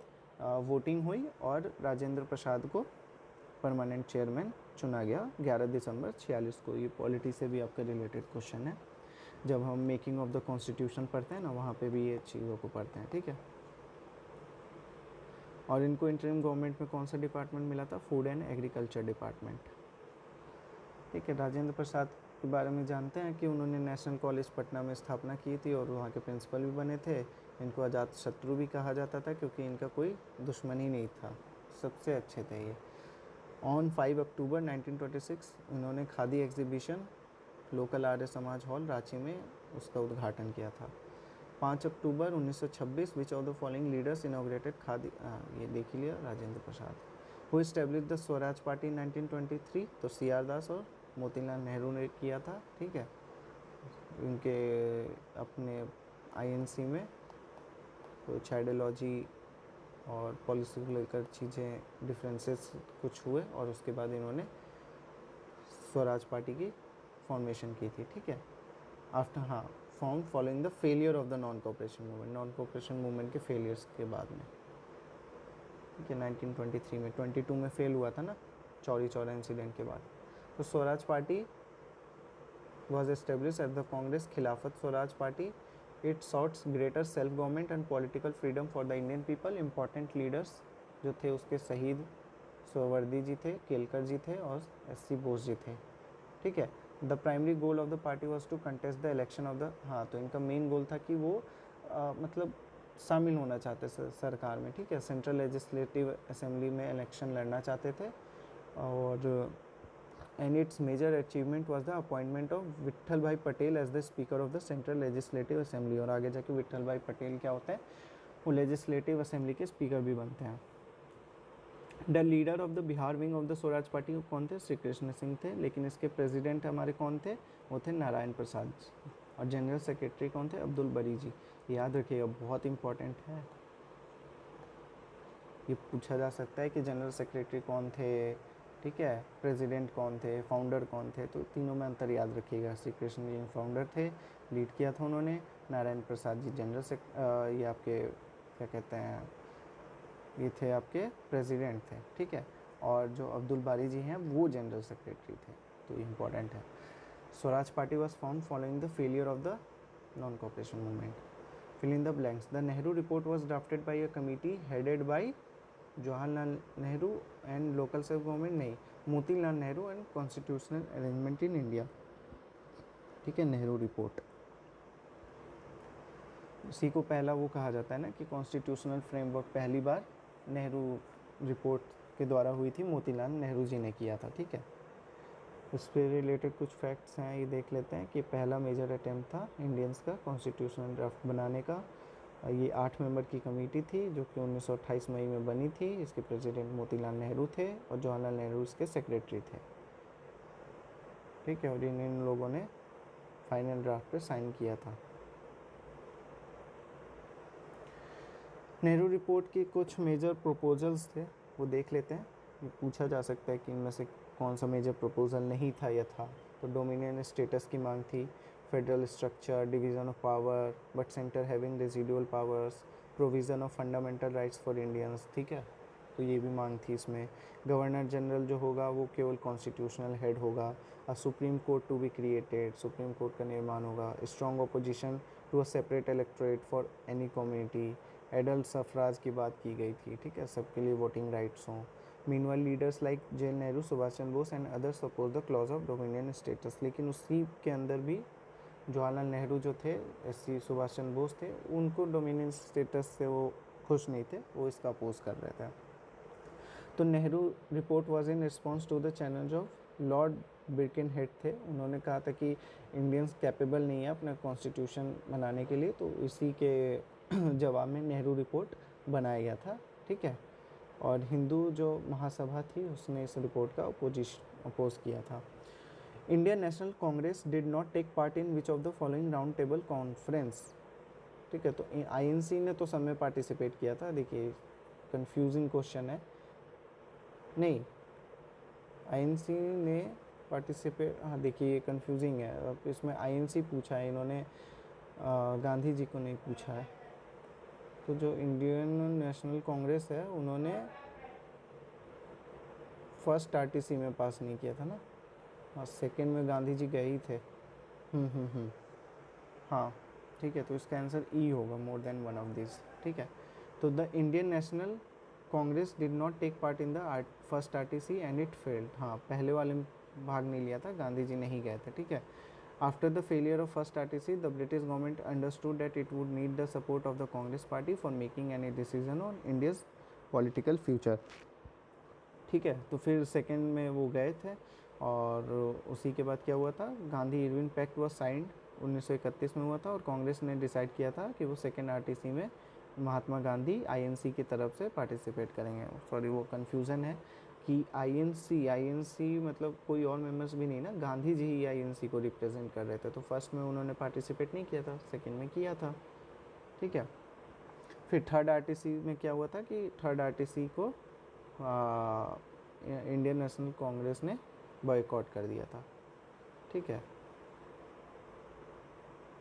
वोटिंग हुई और राजेंद्र प्रसाद को परमानेंट चेयरमैन चुना गया 11 दिसंबर 46 को। ये पॉलिटी से भी आपका रिलेटेड क्वेश्चन है। जब हम मेकिंग ऑफ द कॉन्स्टिट्यूशन पढ़ते हैं ना, वहाँ पे भी ये चीज़ों को पढ़ते हैं, ठीक है। और इनको इंटरिम गवर्नमेंट में कौन सा डिपार्टमेंट मिला था? फूड एंड एग्रीकल्चर डिपार्टमेंट, ठीक है। राजेंद्र प्रसाद के बारे में जानते हैं कि उन्होंने नेशनल कॉलेज पटना में स्थापना की थी और वहाँ के प्रिंसिपल भी बने थे। इनको अजात शत्रु भी कहा जाता था क्योंकि इनका कोई दुश्मन ही नहीं था, सबसे अच्छे थे ये। ऑन 5 अक्टूबर 1926 इन्होंने khadi exhibition local Arya Samaj hall Ranchi में उसका उद्घाटन किया था। 5 October 1926 which of the following leaders inaugurated khadi, ये देख ही लिया, Rajendra Prasad. Who establish the Swaraj party 1923? तो CR दास और मोतीलाल नेहरू ने किया था, ठीक है। उनके अपने INC में कुछ आइडियोलॉजी और पॉलिसी को लेकर चीज़ें डिफरेंसेस कुछ हुए और उसके बाद इन्होंने स्वराज पार्टी की फॉर्मेशन की थी, ठीक है। After form following the failure of the non cooperation movement के फेलियर्स के बाद में, ठीक है। 1923 में, 22 में फेल हुआ था ना, चौरी चौरा इंसिडेंट के बाद। तो Swaraj party was established at the Congress खिलाफत Swaraj party. It sought greater self government and political freedom for the Indian people। Important leaders जो थे उसके शहीद सोवर्दी जी थे, केलकर जी थे और SC बोस जी थे, ठीक है। The primary goal of the party was to contest the election of the, तो इनका मेन गोल था कि वो मतलब शामिल होना चाहते सरकार में, ठीक है। सेंट्रल लेजिस्लेटिव असेंबली में इलेक्शन लड़ना चाहते थे। और and its major achievement was the appointment of Vitthal भाई Patel as the speaker of the central legislative assembly। और आगे जाके विट्ठल भाई पटेल क्या होता है, वो लेजिस्लेटिव असेंबली के स्पीकर भी बनते हैं। The leader of the Bihar wing of the Swaraj party कौन थे? श्री कृष्ण सिंह थे। लेकिन इसके प्रेसिडेंट हमारे कौन थे? वो थे नारायण प्रसाद। और जनरल सेक्रेटरी कौन थे? अब्दुल बरी जी। याद रखिएगा, बहुत इंपॉर्टेंट है। ये पूछा जा सकता है कि जनरल सेक्रेटरी कौन थे, ठीक है, प्रेसिडेंट कौन थे, फाउंडर कौन थे। तो तीनों में अंतर याद रखिएगा। श्री कृष्ण जी फाउंडर थे, लीड किया था उन्होंने। नारायण प्रसाद जी ये आपके क्या कहते हैं, ये थे आपके प्रेसिडेंट थे, ठीक है। और जो अब्दुल बारी जी हैं वो जनरल सेक्रेटरी थे, तो इम्पॉर्टेंट है। Swaraj party was form following the failure of the non cooperation movement. Fill in the blanks. The Nehru report was drafted by a committee headed by Jawaharlal Nehru and local self government नहीं, Motilal Nehru and constitutional arrangement in India, ठीक है। Nehru report, इसी को पहला वो कहा जाता है ना कि कॉन्स्टिट्यूशनल फ्रेमवर्क पहली बार नेहरू रिपोर्ट के द्वारा हुई थी, मोतीलाल नेहरू जी ने किया था, ठीक है। इस पे रिलेटेड कुछ फैक्ट्स हैं, ये देख लेते हैं कि पहला मेजर अटैम्प्ट था इंडियंस का कॉन्स्टिट्यूशनल ड्राफ्ट बनाने का। ये 8 मेंबर की कमेटी थी जो कि 1928 मई में बनी थी। इसके प्रेसिडेंट मोतीलाल नेहरू थे और जवाहरलाल नेहरू इसके सेक्रेटरी थे, ठीक है। और इन लोगों ने फाइनल ड्राफ्ट पे साइन किया था। नेहरू रिपोर्ट के कुछ मेजर प्रपोजल्स थे, वो देख लेते हैं। ये पूछा जा सकता है कि इनमें से कौन सा मेजर प्रपोजल नहीं था या था। तो डोमिनियन स्टेटस की मांग थी, federal structure, division of power but centre having residual powers, provision of fundamental rights for Indians, ठीक है। तो ये भी मांग थी इसमें। गवर्नर जनरल जो होगा वो केवल कॉन्स्टिट्यूशनल हेड होगा। A supreme court to be created, supreme court का निर्माण होगा। Strong opposition to a separate electorate for any community. Adult suffrage की बात की गई थी, ठीक है, सबके लिए वोटिंग राइट्स हों। Meanwhile leaders like Jawaharlal Nehru, Subhash Chandra Bose and others suppose the clause of dominion status. लेकिन उसी के अंदर भी जवाहरलाल नेहरू जो थे, एससी सुभाष चंद्र बोस थे, उनको डोमिनियन स्टेटस से वो खुश नहीं थे, वो इसका अपोज कर रहे थे। तो Nehru report was in response to the challenge of Lord Birkenhead थे। उन्होंने कहा था कि इंडियंस कैपेबल नहीं है अपना कॉन्स्टिट्यूशन बनाने के लिए, तो इसी के जवाब में नेहरू रिपोर्ट बनाया गया था, ठीक है। और हिंदू जो महासभा थी उसने इस रिपोर्ट का अपोज किया था। Indian national Congress did not take part in which of the following round table conference, ठीक है। तो आईएनसी ने तो सब में पार्टिसिपेट किया था। देखिए कंफ्यूजिंग क्वेश्चन है, नहीं आईएनसी ने पार्टिसिपेट, हाँ देखिए ये कंफ्यूजिंग है। अब इसमें आईएनसी पूछा है इन्होंने, गांधी जी को नहीं पूछा है। तो जो इंडियन नेशनल कांग्रेस है उन्होंने फर्स्ट आरटीसी में पास नहीं किया था ना, हाँ सेकंड में गांधी जी गए ही थे। हाँ ठीक है, तो इसका आंसर ई होगा, more than one of this, ठीक है। तो the Indian national Congress did not take part in the first RTC and it failed. हाँ पहले वाले में भाग नहीं लिया था, गांधी जी नहीं गए थे, ठीक है। After the failure of first RTC the British government understood that it would need the support of the Congress party for making any decision on India's political future, ठीक है। तो फिर सेकेंड में वो गए थे और उसी के बाद क्या हुआ था, Gandhi Irwin pact was signed 1931 में हुआ था और कांग्रेस ने डिसाइड किया था कि वो सेकेंड आरटीसी में महात्मा गांधी आईएनसी की तरफ से पार्टिसिपेट करेंगे। सॉरी वो कन्फ्यूज़न है कि आईएनसी मतलब कोई और मेंबर्स भी नहीं ना, गांधी जी ही आईएनसी को रिप्रेजेंट कर रहे थे। तो फर्स्ट में उन्होंने पार्टिसिपेट नहीं किया था, सेकेंड में किया था, ठीक है। फिर थर्ड आरटीसी में क्या हुआ था कि थर्ड आरटीसी को इंडियन नेशनल कांग्रेस ने बॉयकॉट कर दिया था, ठीक है।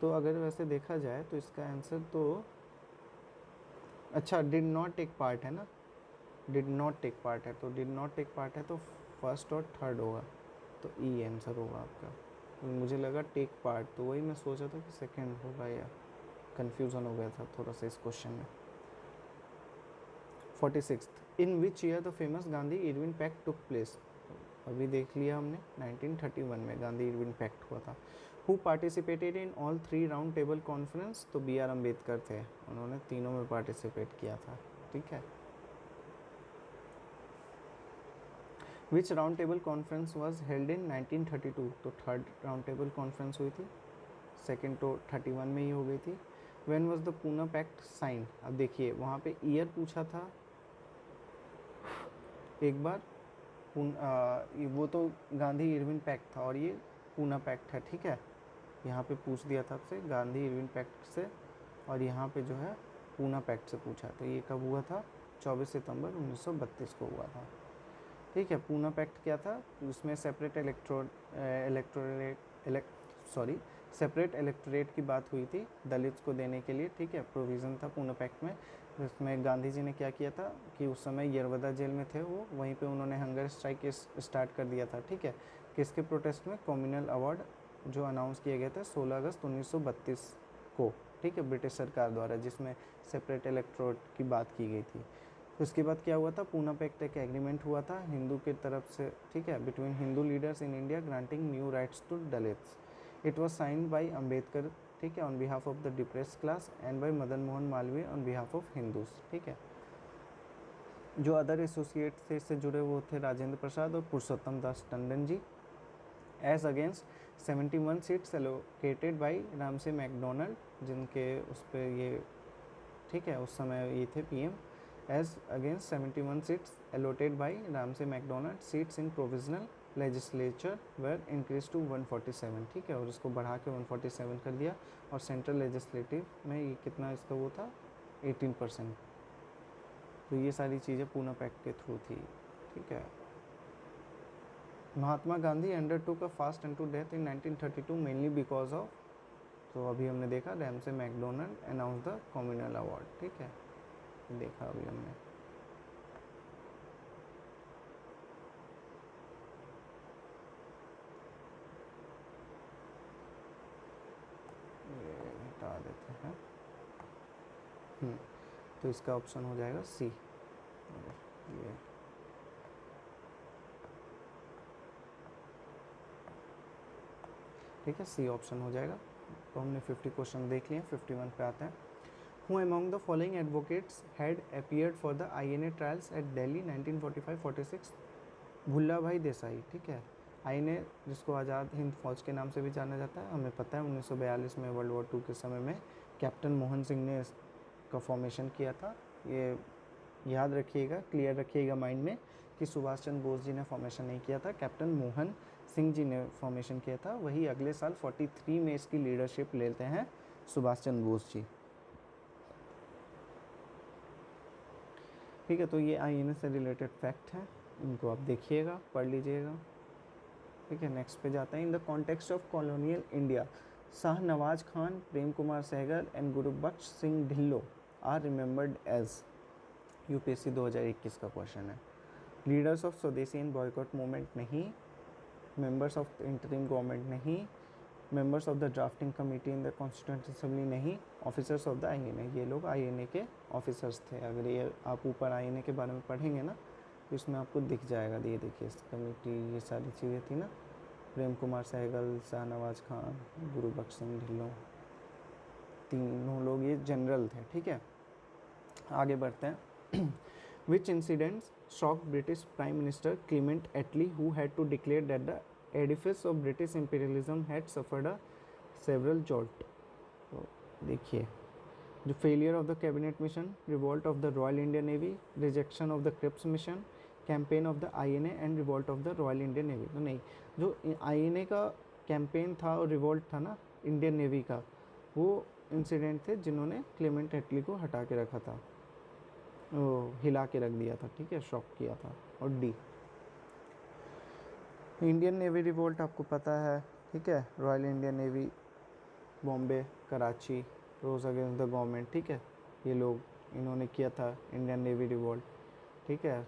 तो अगर वैसे देखा जाए तो इसका आंसर तो अच्छा डिड नॉट टेक पार्ट है ना, डिड नॉट टेक पार्ट है, तो डिड नॉट टेक पार्ट है तो फर्स्ट और थर्ड होगा, तो ई आंसर होगा आपका। तो मुझे लगा टेक पार्ट, तो वही मैं सोचा था कि सेकंड होगा, या कन्फ्यूज़न हो गया था थोड़ा सा इस क्वेश्चन में। 46 in which year the famous Gandhi Irwin pact took place. अभी देख लिया हमने 1931 में गांधी इरविन पैक्ट हुआ था। Who participated in all 3 round table conference, तो बी आर अम्बेडकर थे, उन्होंने तीनों में पार्टिसिपेट किया था, ठीक है। Which round table conference was held in 1932, तो थर्ड राउंड टेबल कॉन्फ्रेंस हुई थी, सेकेंड तो 31 में ही हो गई थी। When was the Poona pact sign, अब देखिए वहाँ पे ईयर पूछा था एक बार, वो तो गांधी इरविन पैक्ट था और ये पूना पैक्ट है, ठीक है। यहाँ पे पूछ दिया था आपसे गांधी इरविन पैक्ट से और यहाँ पे जो है पूना पैक्ट से पूछा, तो ये कब हुआ था 24 सितंबर 1932 को हुआ था। ठीक है, पूना पैक्ट क्या था, उसमें सेपरेट इलेक्टोरेट की बात हुई थी दलित को देने के लिए। ठीक है, प्रोविज़न था पूना पैक्ट में। उसमें गांधी जी ने क्या किया था कि उस समय यरवदा जेल में थे वो, वहीं पे उन्होंने हंगर स्ट्राइक स्टार्ट कर दिया था। ठीक है, किसके प्रोटेस्ट में, कम्युनल अवार्ड जो अनाउंस किया गया था 16 अगस्त 1932 को। ठीक है, ब्रिटिश सरकार द्वारा, जिसमें सेपरेट इलेक्टोरेट की बात की गई थी। तो उसके बाद क्या हुआ था, पूना पैक्ट एक एग्रीमेंट हुआ था हिंदू की तरफ से, ठीक है, between Hindu leaders in India granting new rights to Dalits. It was signed by Ambedkar, ठीक है, on behalf of the depressed class, and by Madan Mohan Malviya on behalf of Hindus. ठीक है, जो अदर एसोसिएट थे इससे जुड़े वो थे राजेंद्र प्रसाद और Purushottam Das Tandon ji. As against 71 seats allocated by Ramsay MacDonald, जिनके उस पर ये, ठीक है, उस समय ये थे PM. As against 71 seats allotted by Ramsay MacDonald, seats in provisional legislature were increase to 147। ठीक है, और इसको बढ़ा के 147 कर दिया। और सेंट्रल लेजिस्लेटिव में ये कितना इसका वो था, 18%। तो ये सारी चीज़ें पूना पैक्ट के थ्रू थी। ठीक है, Mahatma Gandhi undertook a fast and to death in 1932 mainly because of, तो अभी हमने देखा Ramsay MacDonald announce the communal award. ठीक है, देखा अभी हमने। ये हटा देते हैं। तो इसका ऑप्शन हो जाएगा सी। ये ठीक है, सी ऑप्शन हो जाएगा। तो हमने 50 क्वेश्चन देख लिए, 51 पे आते हैं। Who among the following advocates had appeared for the INA trials at Delhi 1945-46? भुल्ला भाई देसाई। ठीक है, आईएनए जिसको आज़ाद हिंद फौज के नाम से भी जाना जाता है, हमें पता है 1942 में वर्ल्ड वॉर 2 के समय में कैप्टन मोहन सिंह ने इसका फॉर्मेशन किया था। ये याद रखिएगा, क्लियर रखिएगा माइंड में कि सुभाष चंद्र बोस जी ने फॉर्मेशन नहीं किया था, कैप्टन मोहन सिंह जी ने फॉर्मेशन किया था। वही अगले साल 43 में इसकी लीडरशिप लेते हैं सुभाष चंद्र बोस जी। ठीक है, तो ये आईएनए से रिलेटेड फैक्ट हैं, इनको आप देखिएगा, पढ़ लीजिएगा। ठीक है, नेक्स्ट पे जाते हैं। In the context of colonial India, Shah Nawaz Khan, Prem Kumar Sahgal and Gurubaksh Singh Dhillon are remembered as. UPSC 2021 का क्वेश्चन है। Leaders of Swadeshi and boycott movement नहीं, मेंबर्स ऑफ इंटरिम गवर्नमेंट नहीं, members of the drafting committee in the constituent assembly नहीं, officers of the INA. ये लोग INA के officers थे। अगर ये आप ऊपर आईएनए के बारे में पढ़ेंगे ना तो इसमें आपको दिख जाएगा। ये देखिए, कमेटी, ये सारी चीज़ें थी ना, प्रेम कुमार सहगल, शाहनवाज खान, गुरुबख्श सिंह ढिल्लों, तीनों लोग ये जनरल थे। ठीक है, आगे बढ़ते हैं। Which incidents shock British prime minister Clement Attlee who had to declare that the edifice of British imperialism had suffered a several jolt. तो देखिए, जो failure of the cabinet mission, revolt of the Royal Indian Navy, rejection of the Cripps mission, campaign of the INA and revolt of the Royal Indian Navy. तो नहीं, जो INA का campaign था और revolt था ना इंडियन नेवी का, वो इंसिडेंट थे जिन्होंने क्लेमेंट एटली को हटा के रखा था, हिला के रख दिया था। ठीक है, शॉक किया था। और डी, इंडियन नेवी रिवोल्ट आपको पता है। ठीक है, royal Indian navy, Bombay, Karachi, rose against the government. ठीक है, ये लोग, इन्होंने किया था इंडियन नेवी रिवोल्ट। ठीक है,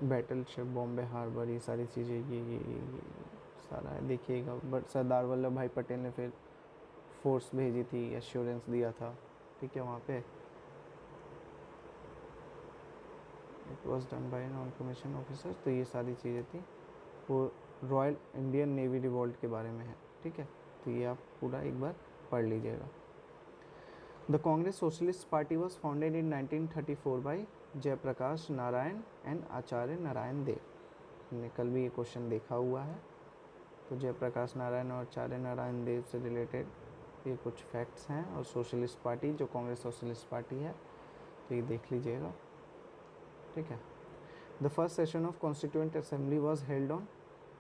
बैटल शिप, बॉम्बे हार्बर, ये सारी चीज़ें, ये सारा है, देखिएगा। बट सरदार वल्लभ भाई पटेल ने फिर फोर्स भेजी थी, एश्योरेंस दिया था। ठीक है, वहाँ पे it was done by non commission officer. तो ये सारी चीज़ें थी, वो रॉयल इंडियन नेवी रिवॉल्ट के बारे में है। ठीक है, तो ये आप पूरा एक बार पढ़ लीजिएगा। The Congress socialist party was founded in 1934 by Jayaprakash Narayan and Acharya Narayan Dev. हमने कल भी ये क्वेश्चन देखा हुआ है। तो जयप्रकाश नारायण और आचार्य नारायण देव से रिलेटेड ये कुछ फैक्ट्स हैं। और सोशलिस्ट पार्टी, जो कांग्रेस सोशलिस्ट पार्टी है, तो ये देख लीजिएगा। ठीक है, the first session of constituent assembly was held on,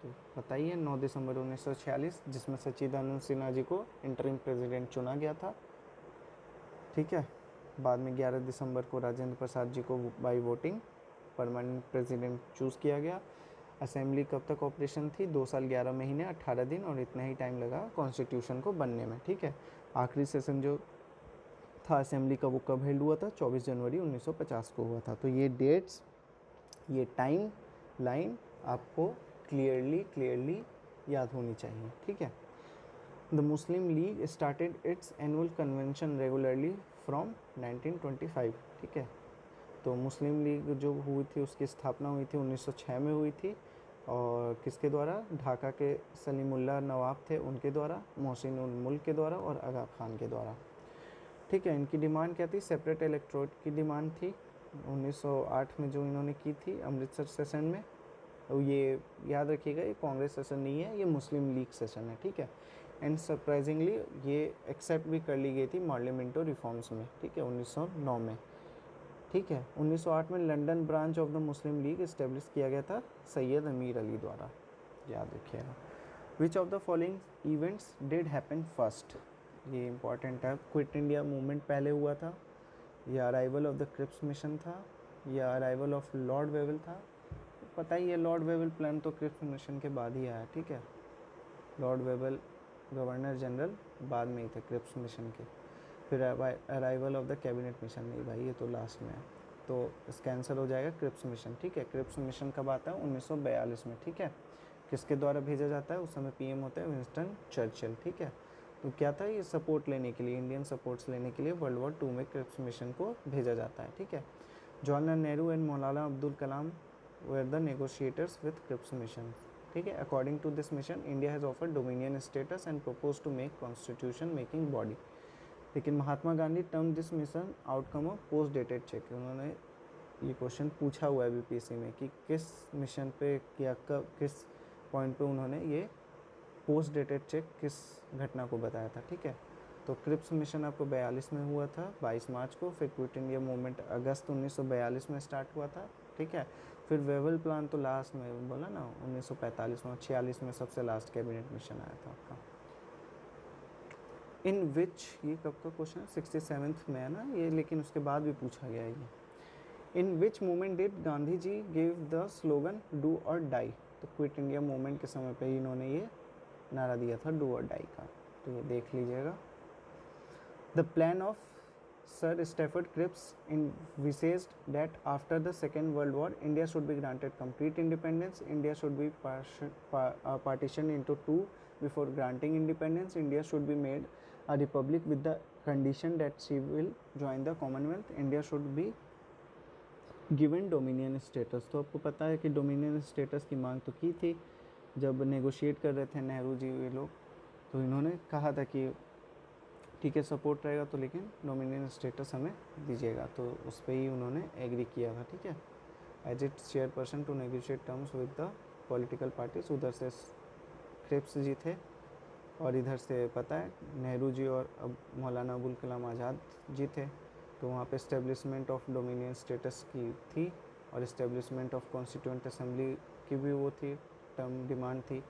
तो बताइए, 9 दिसंबर 1946, जिसमें सच्चिदानंद सिन्हा जी को इंटरिम प्रेसिडेंट चुना गया था। ठीक है, बाद में 11 दिसंबर को राजेंद्र प्रसाद जी को by voting permanent president choose किया गया। असेंबली कब तक ऑपरेशन थी? 2 साल 11 महीने 18 दिन, और इतना ही टाइम लगा कॉन्स्टिट्यूशन को बनने में, ठीक है। आखिरी सेशन जो था असेंबली का वो कब हेल्ड हुआ था? 24 जनवरी 1950 को हुआ था। तो ये डेट्स, ये टाइम लाइन आपको क्लियरली याद होनी चाहिए, ठीक है। The Muslim league started it's annual convention regularly from 1925, ठीक है। तो मुस्लिम लीग जो हुई थी उसकी स्थापना हुई थी 1906 में हुई थी, और किसके द्वारा? ढाका के सलीमुल्लाह नवाब थे उनके द्वारा, मोहसिन उल मुल्क के द्वारा और आगा खान के द्वारा, ठीक है। इनकी डिमांड क्या थी? सेपरेट इलेक्टोरेट की डिमांड थी 1908 में जो इन्होंने की थी अमृतसर सेशन में। तो ये याद रखिएगा, ये कांग्रेस सेशन नहीं है, ये मुस्लिम लीग सेशन है, ठीक है। एंड सरप्राइजिंगली ये एक्सेप्ट भी कर ली गई थी पार्लियामेंटो रिफॉर्म्स में, ठीक है, 1909 में, ठीक है। 1908 में London branch of the Muslim League establish किया गया था सैयद अमीर अली द्वारा, याद रखिएगा। Which of the following events did happen first? ये इंपॉर्टेंट है। क्विट इंडिया मूवमेंट पहले हुआ था, या arrival of the Cripps mission था, या अराइवल ऑफ लॉर्ड वेवल था? पता ही है, लॉर्ड वेवल प्लान तो क्रिप्स मिशन के बाद ही आया, ठीक है। लॉर्ड वेवल गवर्नर जनरल बाद में ही थे क्रिप्स मिशन के। फिर arrival of the cabinet mission, नहीं भाई ये तो लास्ट में है, तो इसका आंसर हो जाएगा क्रिप्स मिशन, ठीक है। क्रिप्स मिशन कब आता है? 1942 में, ठीक है। किसके द्वारा भेजा जाता है? उस समय पीएम होते हैं विंस्टन चर्चिल, ठीक है। तो क्या था? ये सपोर्ट लेने के लिए, इंडियन सपोर्ट्स लेने के लिए वर्ल्ड वॉर 2 में क्रिप्स मिशन को भेजा जाता है, ठीक है। Jawaharlal Nehru and Maulana Abdul Kalam were the negotiators with Cripps mission, ठीक है। According to this mission India has offered dominion status and propose to make constitution making body, लेकिन Mahatma Gandhi term this mission outcome of post dated cheque. उन्होंने ये question पूछा हुआ है BPSC में कि किस मिशन पे या कब किस पॉइंट पे उन्होंने ये पोस्ट डेटेड चेक किस घटना को बताया था, ठीक है। तो क्रिप्स मिशन आपको 42 में हुआ था 22 मार्च को। फिर क्विट इंडिया मूवमेंट अगस्त 1942 में स्टार्ट हुआ था, ठीक है। फिर वेवल प्लान तो लास्ट में बोला ना 1945 में, 46 में सबसे लास्ट कैबिनेट मिशन आया था आपका। इन विच, ये कब का क्वेश्चन है? 67th में है ना ये, लेकिन उसके बाद भी पूछा गया है ये। In which movement did Gandhi ji give the slogan do or die? तो क्विट इंडिया मूवमेंट के समय पे इन्होंने ये नारा दिया था डू और डाई का, तो ये देख लीजिएगा। The plan of sir Stafford Cripps envisaged that after the Second World War, India should be granted complete independence. India should be partitioned into two before granting independence. India should be made a republic with the condition that she will join the Commonwealth. India should be given dominion status. तो आपको पता है कि dominion status की मांग तो की थी जब नेगोशिएट कर रहे थे नेहरू जी ये लोग, तो इन्होंने कहा था कि ठीक है सपोर्ट रहेगा तो लेकिन डोमिनियन स्टेटस हमें दीजिएगा, तो उस पर ही उन्होंने एग्री किया था, ठीक है। As it chairperson to negotiate terms with the political parties, उधर से क्रिप्स जी थे और इधर से पता है नेहरू जी और अब मौलाना अबुल कलाम आज़ाद जी थे। तो वहाँ पे इस्टेब्लिशमेंट ऑफ डोमिनियन स्टेटस की थी और इस्टेब्लिशमेंट ऑफ कॉन्स्टिट्यूएंट असेंबली की भी वो थी, टर्म डिमांड थी,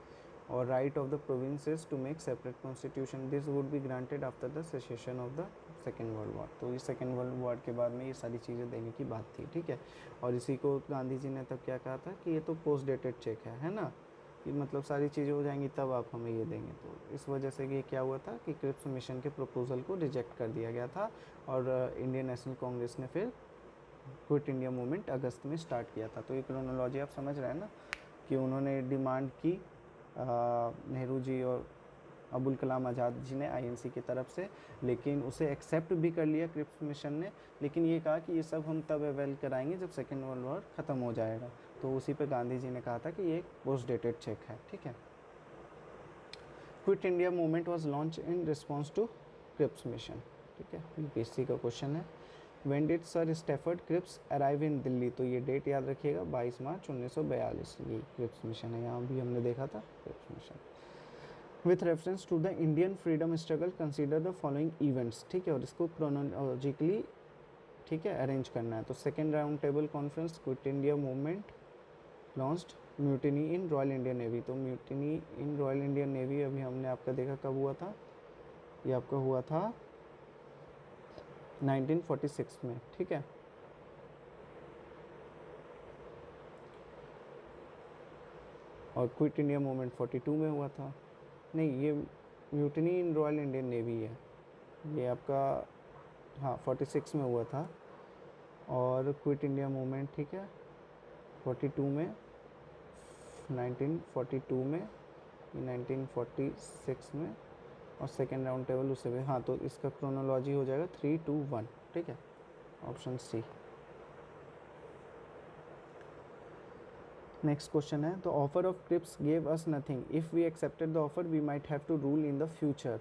और right of the provinces to make separate constitution, this would be granted after the cessation of the second world war. तो इस सेकेंड वर्ल्ड वॉर के बाद में ये सारी चीज़ें देने की बात थी, ठीक है। और इसी को गांधी जी ने तब क्या कहा था कि ये तो पोस्ट डेटेड चेक है ना, कि मतलब सारी चीज़ें हो जाएंगी तब आप हमें ये देंगे। तो इस वजह से ये क्या हुआ था कि क्रिप्स मिशन के प्रपोजल को रिजेक्ट कर दिया गया था और इंडियन नेशनल कांग्रेस ने फिर क्विट इंडिया मूवमेंट अगस्त में स्टार्ट किया था। तो ये क्रोनोलॉजी आप समझ रहे हैं ना कि उन्होंने डिमांड की नेहरू जी और अबुल कलाम आज़ाद जी ने आईएनसी की तरफ से, लेकिन उसे एक्सेप्ट भी कर लिया क्रिप्स मिशन ने, लेकिन ये कहा कि ये सब हम तब अवेल कराएंगे जब सेकेंड वर्ल्ड वॉर ख़त्म हो जाएगा। तो उसी पे गांधी जी ने कहा था कि ये एक पोस्ट डेटेड चेक है, ठीक है। Quit India movement was launch in response to Cripps mission, ठीक है, यूपीएससी का क्वेश्चन है। When did sir Stafford Cripps arrive in Delhi? तो ये डेट याद रखिएगा 22 मार्च 1942, ये क्रिप्स मिशन है, यहाँ भी हमने देखा था Cripps mission. With reference to the Indian freedom struggle consider the following events, ठीक है, और इसको क्रोनोलॉजिकली, ठीक है, अरेंज करना है। तो second round table conference, quit India movement, launched, mutiny in Royal Indian Navy. तो mutiny in Royal Indian Navy अभी हमने आपका देखा कब हुआ था, ये आपका हुआ था 1946 में, ठीक है। और क्विट इंडिया मूवमेंट 42 में हुआ था। नहीं, ये म्यूटनी इन रॉयल इंडियन नेवी है, ये आपका हाँ 46 में हुआ था। और क्विट इंडिया मूवमेंट, ठीक है, 42 में, 1942 में, 1946 में, और सेकेंड राउंड टेबल उससे भी। हाँ, तो इसका क्रोनोलॉजी हो जाएगा 3, 2, 1, ठीक है, ऑप्शन सी। नेक्स्ट क्वेश्चन है, the offer of Cripps gave us nothing, if we accepted the offer we might have to rule in the future.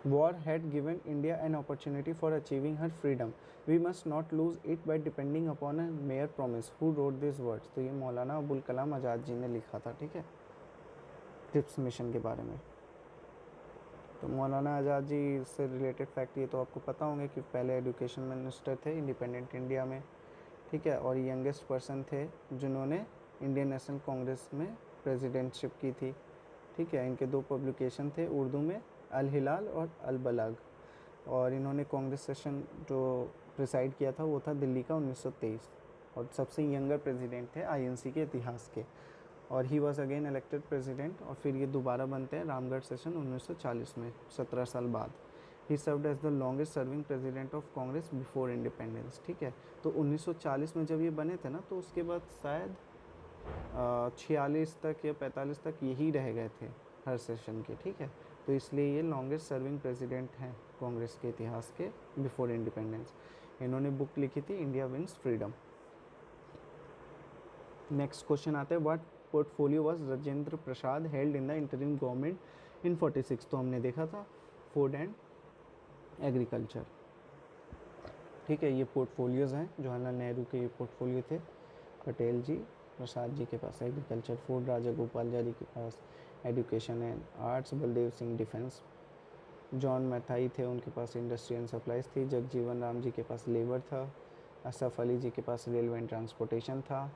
War had given India an opportunity for achieving her freedom. We must not lose it by depending upon a mere promise. Who wrote these words? तो ये मौलाना अबुल कलाम आज़ाद जी ने लिखा था, ठीक है, Cripps mission के बारे में। तो मौलाना आज़ाद जी से रिलेटेड फैक्ट ये तो आपको पता होंगे कि पहले एजुकेशन मिनिस्टर थे इंडिपेंडेंट इंडिया में, ठीक है, और यंगेस्ट पर्सन थे जिन्होंने इंडियन नेशनल कांग्रेस में प्रेसिडेंटशिप की थी, ठीक है। इनके 2 पब्लिकेशन थे उर्दू में, अल हिलाल और अल बलाग, और इन्होंने कांग्रेस सेशन जो प्रिसाइड किया था वो था दिल्ली का 1923, और सबसे यंगर प्रेसिडेंट थे आईएनसी के इतिहास के। और he was again elected president, और फिर ये दोबारा बनते हैं रामगढ़ सेशन 1940 में, 17 साल बाद। He served as the longest serving president of Congress before independence, ठीक है। तो 1940 में जब ये बने थे ना, तो उसके बाद शायद 46 तक या 45 तक यही रह गए थे हर सेशन के, ठीक है। तो इसलिए ये लॉन्गेस्ट सर्विंग प्रेसिडेंट हैं कांग्रेस के इतिहास के बिफोर इंडिपेंडेंस। इन्होंने बुक लिखी थी India wins freedom. Next question आते हैं, what portfolio was Rajendra Prasad held in the interim government in 46। तो हमने देखा था फूड एंड एग्रीकल्चर, ठीक है। ये पोर्टफोलियोज़ हैं, जवाहरलाल नेहरू के ये पोर्टफोलियो थे। पटेल जी, प्रसाद जी के पास एग्रीकल्चर, फूड राजा गोपालचारी के पास education and arts, Baldev Singh defence, John Mathai थे उनके पास इंडस्ट्री एंड सप्लाईज थी, जगजीवन राम जी के पास लेबर था, असफ अली जी के पास रेलवे एंड ट्रांसपोर्टेशन था,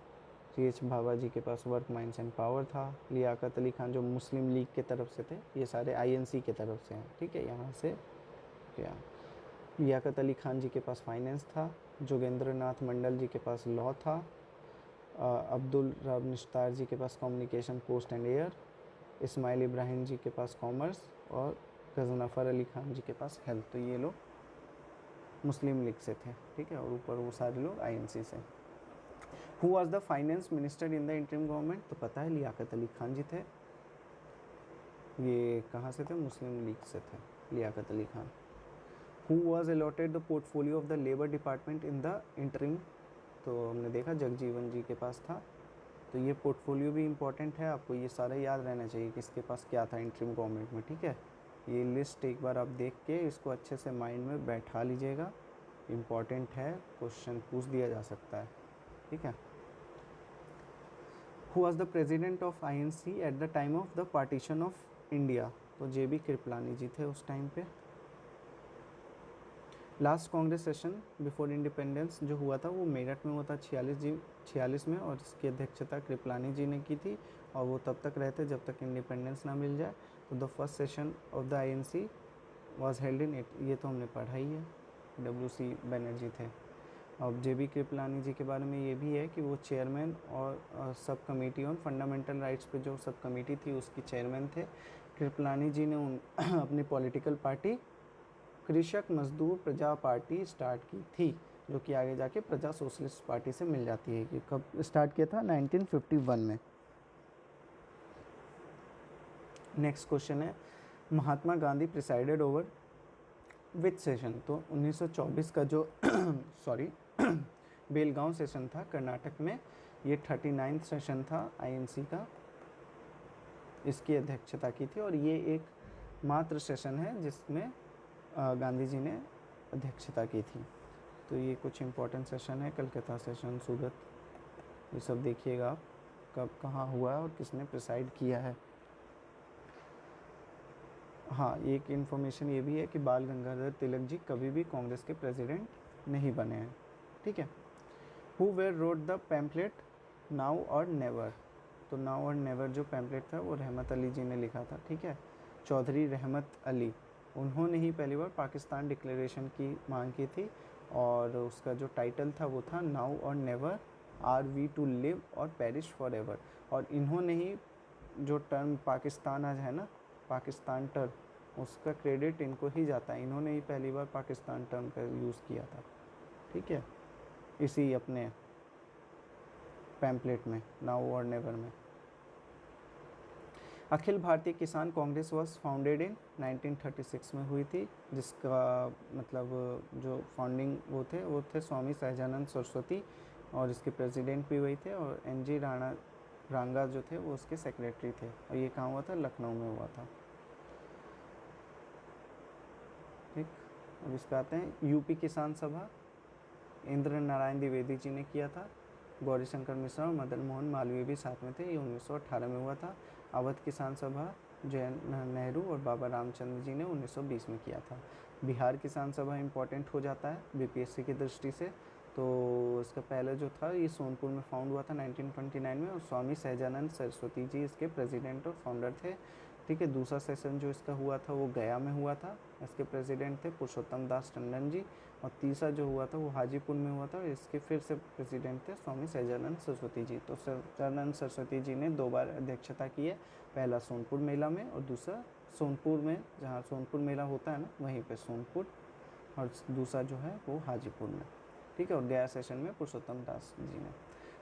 CH भाभा जी के पास वर्क माइंस एंड पावर था, लियाकत अली खान जो मुस्लिम लीग के तरफ से थे, ये सारे INC के तरफ से हैं, ठीक है, यहाँ से क्या। लियाकत अली खान जी के पास फाइनेंस था, जोगेंद्र नाथ मंडल जी के पास लॉ था, अब्दुल रब निश्तार जी के पास communication, post and air, Ismail Ibrahim ji के पास कॉमर्स, और गजनफ़र अली खान जी के पास हेल्थ। तो ये लोग मुस्लिम लीग से थे, ठीक है, और ऊपर वो सारे लोग INC से। Who was the finance minister in the interim government? तो पता है, लियाकत अली खान जी थे। ये कहाँ से थे? मुस्लिम लीग से थे, Liaquat Ali Khan. Who was allotted the portfolio of the labour department in the interim? तो हमने देखा जगजीवन जी के पास था। तो ये पोर्टफोलियो भी इम्पॉर्टेंट है, आपको ये सारा याद रहना चाहिए कि इसके पास क्या था इंटरिम गवर्नमेंट में, ठीक है। ये लिस्ट एक बार आप देख के इसको अच्छे से माइंड में बैठा लीजिएगा, इम्पॉर्टेंट है, क्वेश्चन पूछ दिया जा सकता है, ठीक है। Who was the president of INC at the time of the partition of India? तो JB कृपलानी जी थे उस टाइम पे। Last Congress session before independence जो हुआ था वो मेरठ में हुआ था 46 में, और इसकी अध्यक्षता कृपलानी जी ने की थी, और वो तब तक रहते जब तक इंडिपेंडेंस ना मिल जाए। तो the first session of the INC was held in 8, ये तो हमने पढ़ा ही है, WC बनर्जी थे। अब JB कृपलानी जी के बारे में ये भी है कि वो चेयरमैन और sub committee on fundamental rights पे जो सब कमेटी थी उसकी चेयरमैन थे। कृपलानी जी ने अपनी पॉलिटिकल पार्टी कृषक मजदूर प्रजा पार्टी स्टार्ट की थी, जो कि आगे जाके प्रजा सोशलिस्ट पार्टी से मिल जाती है। कि कब स्टार्ट किया था? 1951 में। नेक्स्ट क्वेश्चन है, Mahatma Gandhi presided over which session? तो 1924 का जो सॉरी बेलगांव सेशन था कर्नाटक में, ये 39th सेशन था INC का, इसकी अध्यक्षता की थी, और ये एक मात्र सेशन है जिसमें गांधी जी ने अध्यक्षता की थी। तो ये कुछ इम्पोर्टेंट सेशन है, कलकत्ता सेशन, सूरत, ये सब देखिएगा आप कब कहाँ हुआ है और किसने प्रिसाइड किया है। हाँ, एक इन्फॉर्मेशन ये भी है कि बाल गंगाधर तिलक जी कभी भी कांग्रेस के प्रेसिडेंट नहीं बने हैं, ठीक है। Who were wrote the pamphlet now or never? तो नाउ और नेवर जो पैम्पलेट था वो रहमत अली जी ने लिखा था, ठीक है। चौधरी रहमत अली, उन्होंने ही पहली बार पाकिस्तान डिक्लेरेशन की मांग की थी और उसका जो टाइटल था वो था now or never, are we to live or perish forever. और इन्होंने ही जो टर्म पाकिस्तान आज है ना, पाकिस्तान टर्म, उसका क्रेडिट इनको ही जाता है। इन्होंने ही पहली बार पाकिस्तान टर्म का यूज़ किया था, ठीक है, इसी अपने पैम्पलेट में, नाउ और नेवर में। अखिल भारतीय किसान कांग्रेस वॉज फाउंडेड इन 1936 में हुई थी, जिसका मतलब जो फाउंडिंग वो थे स्वामी सहजानंद सरस्वती, और इसके प्रेसिडेंट भी वही थे, और एन.जी. रांगा जो थे वो उसके सेक्रेटरी थे। और ये कहाँ हुआ था? लखनऊ में हुआ था। ठीक, अब इस पर आते हैं। यूपी किसान सभा इंद्र नारायण द्विवेदी जी ने किया था। गौरी शंकर मिश्रा और मदन मोहन मालवीय भी साथ में थे। ये 1918 में हुआ था। अवध किसान सभा जवाहरलाल नेहरू और बाबा रामचंद्र जी ने 1920 में किया था। बिहार किसान सभा इम्पोर्टेंट हो जाता है बीपीएससी की दृष्टि से। तो इसका पहले जो था ये सोनपुर में फाउंड हुआ था 1929 में, और स्वामी सहजानंद सरस्वती जी इसके प्रेसिडेंट और फाउंडर थे। ठीक है, दूसरा सेशन जो इसका हुआ था वो गया में हुआ था। इसके प्रेसिडेंट थे पुरुषोत्तम दास टंडन जी। और तीसरा जो हुआ था वो हाजीपुर में हुआ था। इसके फिर से प्रेसिडेंट थे स्वामी सहजानंद सरस्वती जी। तो सहजानंद सरस्वती जी ने 2 बार अध्यक्षता की है, पहला सोनपुर मेला में और दूसरा सोनपुर में, जहाँ सोनपुर मेला होता है ना वहीं पे सोनपुर, और दूसरा जो है वो हाजीपुर में। ठीक है, और गया सेशन में पुरुषोत्तम दास जी ने।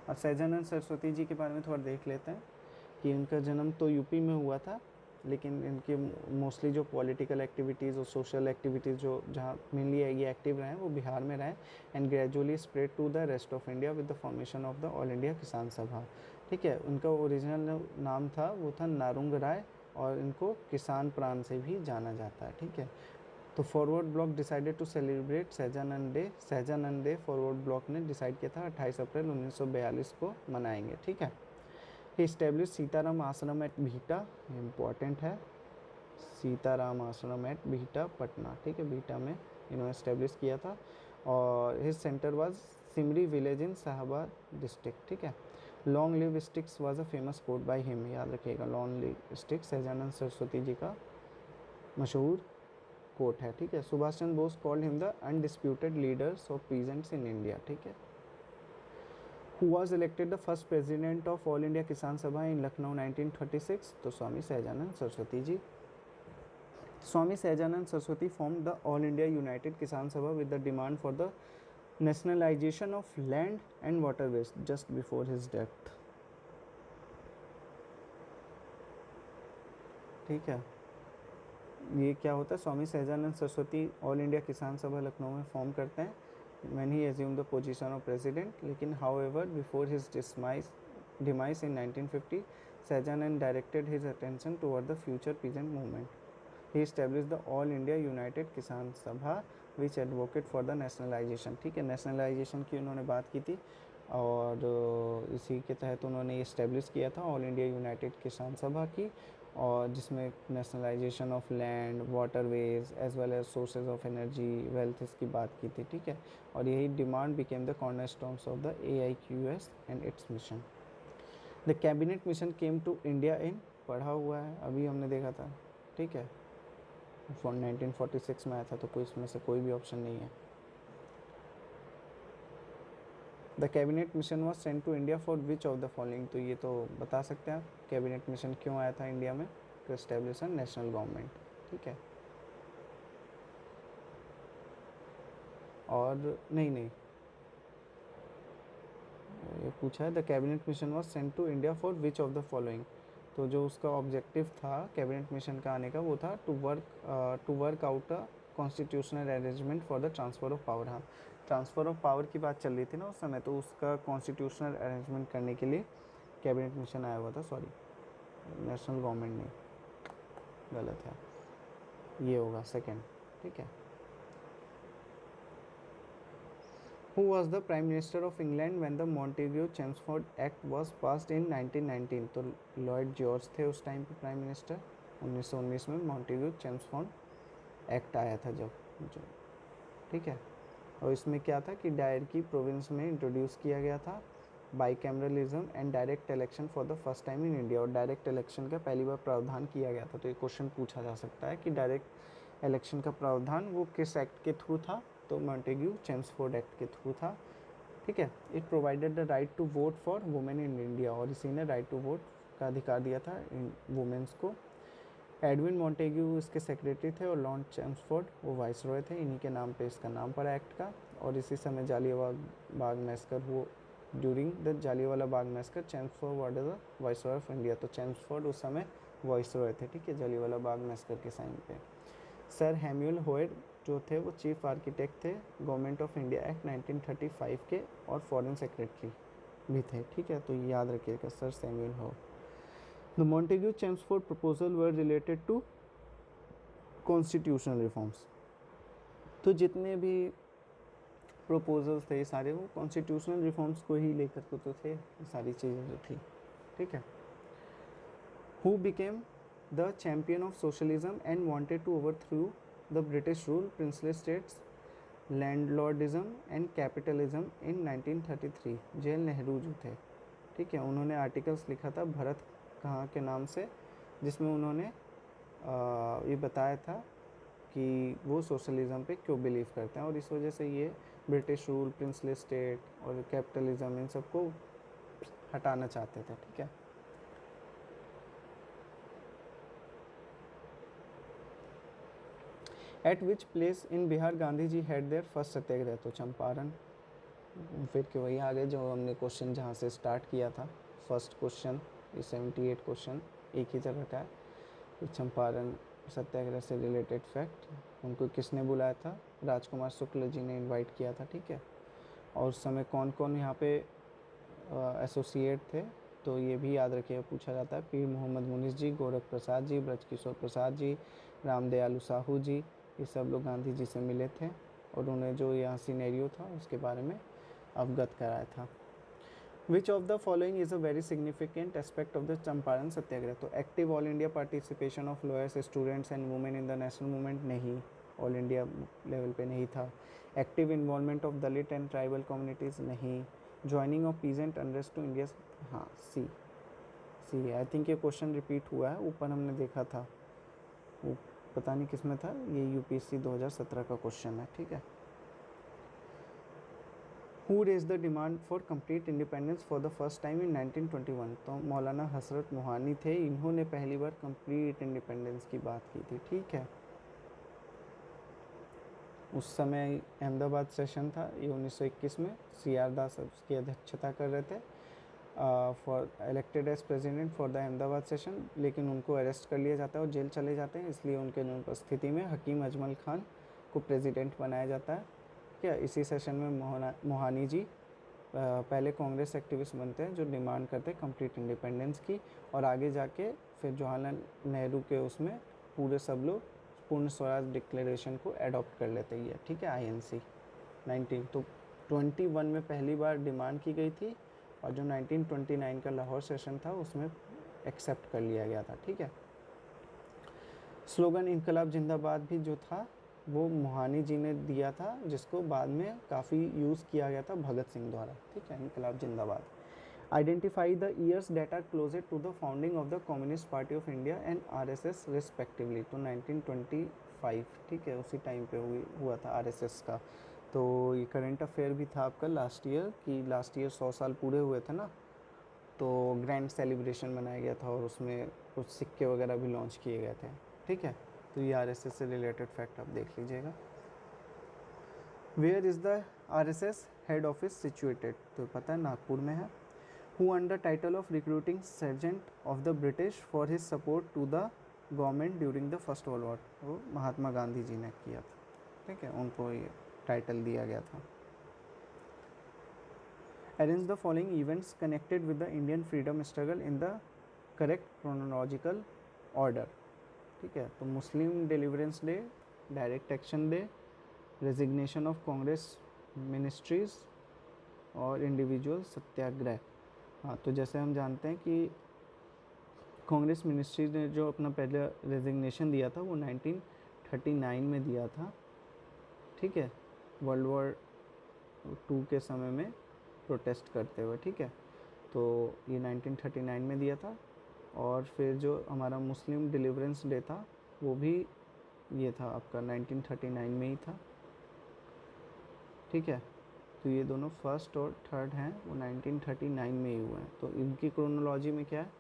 और सहजानंद सरस्वती जी के बारे में थोड़ा देख लेते हैं कि इनका जन्म तो यूपी में हुआ था, लेकिन इनके मोस्टली जो पॉलिटिकल एक्टिविटीज़ और सोशल एक्टिविटीज़ जो जहाँ मेनली ये एक्टिव रहे हैं वो बिहार में रहे, and gradually spread to the rest of India with the formation of the all India Kisan Sabha. ठीक है, उनका ओरिजिनल नाम था वो था नारुंग राय, और इनको किसान प्राण से भी जाना जाता है। ठीक है, तो Forward Bloc decided to celebrate Sahajanand day. Sahajanand day Forward Bloc ने डिसाइड किया था 28 अप्रैल 1942 को मनाएंगे। ठीक है, ही इस्टेब्लिश सीताराम आश्रम एट बीटा, इम्पॉर्टेंट है, सीताराम आश्रम एट बीटा पटना। ठीक है, बीटा में इन्होंने इस्टेब्लिश किया था। और his centre was Simri village in Shahabad district. ठीक है, long live sticks was a famous quote by him, याद रखिएगा, long live sticks Sahajanand Saraswati ji का मशहूर कोट है। ठीक है, Subhash Chandra Bose called him the undisputed leaders of peasants in India. ठीक है, who was elected the first president of all India Kisan Sabha in Lucknow 1936? तो स्वामी सहजानंद सरस्वती जी। स्वामी Sahajanand Saraswati form the all India United किसान सभा with the demand for the nationalisation of land and waterways just before his death. ठीक है, ये क्या होता है, स्वामी सहजानंद सरस्वती ऑल इंडिया किसान सभा लखनऊ में फॉर्म करते हैं when he assumed the position of president, लेकिन however before his demise in 1950, Sahajanand directed his attention toward the future peasant movement. He established the All India United Kisan Sabha which advocate for the nationalization। ठीक है, nationalisation की उन्होंने बात की थी, और इसी के तहत उन्होंने इस्टेब्लिश किया था ऑल इंडिया यूनाइटेड किसान सभा की, और जिसमें nationalisation of land, waterways as well as sources of energy, wealth, इसकी बात की थी। ठीक है, और यही demand became the cornerstones of the AIQS and its mission. The cabinet mission came to India in, पढ़ा हुआ है, अभी हमने देखा था। ठीक है, 1946 में आया था, तो कोई इसमें से कोई भी ऑप्शन नहीं है। The cabinet mission was sent to India for which of the following? तो ये तो बता सकते हैं आप, कैबिनेट मिशन क्यों आया था इंडिया में? To establish a national government. ठीक है, और नहीं, ये पूछा है the cabinet mission was sent to India for which of the following. तो जो उसका ऑब्जेक्टिव था कैबिनेट मिशन का आने का वो था to work out a constitutional arrangement for the transfer of power. हाँ, ट्रांसफ़र ऑफ पावर की बात चल रही थी ना उस समय, तो उसका कॉन्स्टिट्यूशनल अरेंजमेंट करने के लिए कैबिनेट मिशन आया हुआ था। सॉरी, नेशनल गवर्नमेंट नहीं, गलत है, ये होगा सेकेंड। ठीक है, Who was the Prime Minister of England when the Montagu-Chelmsford Act was passed in 1919? तो लॉयड जॉर्ज थे उस टाइम पे प्राइम मिनिस्टर। 1919 में मॉन्टेग्यू-चेम्सफोर्ड एक्ट आया था जब जो, ठीक है, और इसमें क्या था कि डायर की प्रोविंस में इंट्रोड्यूस किया गया था bicameralism and direct election for the first time in India, और डायरेक्ट इलेक्शन का पहली बार प्रावधान किया गया था। तो ये क्वेश्चन पूछा जा सकता है कि डायरेक्ट इलेक्शन का प्रावधान वो किस एक्ट के थ्रू था, तो मॉन्टेग्यू चेम्सफोर्ड एक्ट के थ्रू था, ठीक है। It provided the right to vote for women in India, और इसी ने राइट टू वोट का अधिकार दिया था इन वुमेन्स को। एडविन मॉन्टेग्यू इसके सेक्रेटरी थे और लॉर्ड चेम्सफोर्ड वो वाइसरॉय थे, इन्हीं के नाम पे इसका नाम पड़ा एक्ट का। और इसी समय जालियांवाला बाग मैसकर हुआ। During the Jallianwala Bagh massacre Chelmsford was the viceroy of India, तो चेम्सफोर्ड उस समय वाइसरॉय थे, ठीक है, जालियांवाला बाग मैसकर के साइन पे। सर हैम्यूल होयर जो थे वो चीफ आर्किटेक्ट थे गवर्नमेंट ऑफ इंडिया एक्ट 1935 के, और फॉरेन सेक्रेटरी भी थे, ठीक है, तो याद रखिएगा sir Samuel Hoare. The Montagu Chelmsford proposal were related to constitutional reforms, तो जितने भी प्रपोजल्स थे सारे वो कॉन्स्टिट्यूशनल रिफॉर्म्स को ही लेकर के तो थे, सारी चीज़ें जो थी, ठीक है। Who became the champion of socialism and wanted to overthrow the British rule, princely states, landlordism and capitalism in 1933, Jawaharlal Nehru जो थे, ठीक है, उन्होंने आर्टिकल्स लिखा था भरत कहाँ के नाम से, जिसमें उन्होंने ये बताया था कि वो सोशलिज्म पे क्यों बिलीव करते हैं, और इस वजह से ये ब्रिटिश रूल, प्रिंसली स्टेट और कैपिटलिज्म इन सबको हटाना चाहते थे, ठीक है। At which place in Bihar Gandhi ji had their first satyagraha, तो चंपारण, फिर के वही आगे जो हमने क्वेश्चन जहाँ से स्टार्ट किया था, फर्स्ट क्वेश्चन, ये 78 क्वेश्चन एक ही तरह का है। तो चंपारण सत्याग्रह से रिलेटेड फैक्ट, उनको किसने बुलाया था, राजकुमार शुक्ल जी ने इनवाइट किया था, ठीक है। और उस समय कौन कौन यहाँ पे एसोसिएट थे, तो ये भी याद रखिएगा, पूछा जाता है। पीर मोहम्मद मुनीस जी, गोरख प्रसाद जी, ब्रजकिशोर प्रसाद जी, रामदयालु साहू जी, ये सब लोग गांधी जी से मिले थे और उन्हें जो यहाँ सिनेरियो था उसके बारे में अवगत कराया था। Which of the following is a very significant aspect of the Champaran satyagraha, तो active all India participation of lawyers, students and women in the national movement, नहीं, ऑल इंडिया लेवल पे नहीं था। Active involvement of Dalit and tribal communities, नहीं। Joining of peasant unrest to India, हाँ, see I think ये question repeat हुआ है, ऊपर हमने देखा था, वो पता नहीं किस में था, ये यूपीएससी 2017 का क्वेश्चन है, ठीक है। Who raise the demand for complete independence for the first time in 1921, तो मौलाना हसरत मोहानी थे, इन्होंने पहली बार कंप्लीट इंडिपेंडेंस की बात की थी, ठीक है। उस समय अहमदाबाद सेशन था ये 1921 में, CR दास उसकी अध्यक्षता कर रहे थे for elected as president for the Ahmedabad session, लेकिन उनको अरेस्ट कर लिया जाता है और जेल चले जाते हैं, इसलिए उनके अनुपस्थिति में हकीम अजमल खान को प्रेसिडेंट बनाया जाता है, क्या। इसी सेशन में मोहानी जी पहले कांग्रेस एक्टिविस्ट बनते हैं जो डिमांड करते हैं कंप्लीट इंडिपेंडेंस की, और आगे जाके फिर जवाहरलाल नेहरू के उसमें पूरे सब लोग पूर्ण स्वराज डिक्लेरेशन को एडॉप्ट कर लेते हैं, ठीक है, INC 19, तो 21 में पहली बार डिमांड की गई थी, और जो 1929 का लाहौर सेशन था उसमें एक्सेप्ट कर लिया गया था, ठीक है। स्लोगन इनकलाब जिंदाबाद भी जो था वो मोहानी जी ने दिया था, जिसको बाद में काफ़ी यूज़ किया गया था भगत सिंह द्वारा, ठीक है, इनकलाब जिंदाबाद। Identify the years that are closed to the founding of the communist party of India and RSS respectively, तो 1925, ठीक है, उसी टाइम पे हुआ था RSS का। तो ये करंट अफेयर भी था आपका लास्ट ईयर, कि लास्ट ईयर 100 साल पूरे हुए थे ना, तो ग्रैंड सेलिब्रेशन मनाया गया था और उसमें कुछ सिक्के वगैरह भी लॉन्च किए गए थे, ठीक है। तो ये RSS से रिलेटेड फैक्ट आप देख लीजिएगा। Where is the RSS head office situated, तो पता है नागपुर में है। Who earn the title of recruiting sergeant of the British for his support to the government during the first world war, वो महात्मा गांधी जी ने किया था, ठीक है, उनको ये टाइटल दिया गया था। Arrange the following events connected with the Indian freedom struggle in the correct chronological order, ठीक है, तो Muslim deliverance day, direct action day, resignation of Congress ministries और इंडिविजुअल सत्याग्रह। हाँ, तो जैसे हम जानते हैं कि कांग्रेस मिनिस्ट्री ने जो अपना पहले रेजिग्नेशन दिया था वो 1939 में दिया था, ठीक है, वर्ल्ड वॉर 2 के समय में प्रोटेस्ट करते हुए, ठीक है, तो ये 1939 में दिया था। और फिर जो हमारा मुस्लिम डिलीवरेंस डे था वो भी ये था आपका 1939 में ही था, ठीक है। तो ये दोनों फर्स्ट और थर्ड हैं वो 1939 में ही हुए हैं। तो इनकी क्रोनोलॉजी में क्या है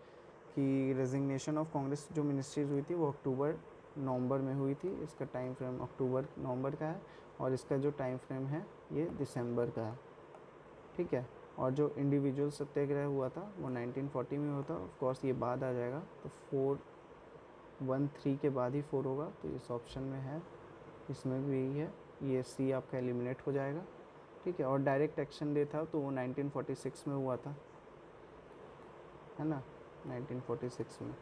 कि रेजिग्नेशन ऑफ कांग्रेस जो मिनिस्ट्रीज हुई थी वो अक्टूबर नवंबर में हुई थी, इसका टाइम फ्रेम अक्टूबर नवंबर का है, और इसका जो टाइम फ्रेम है ये दिसंबर का है, ठीक है। और जो इंडिविजुअल सत्याग्रह हुआ था वो 1940 में हुआ था, ऑफ कोर्स ये बाद आ जाएगा, तो 413 के बाद ही 4 होगा, तो इस ऑप्शन में है, इसमें भी यही है, ये सी आपका एलिमिनेट हो जाएगा, ठीक है। और डायरेक्ट एक्शन डे था तो वो 1946 में हुआ था, है ना, 1946 में।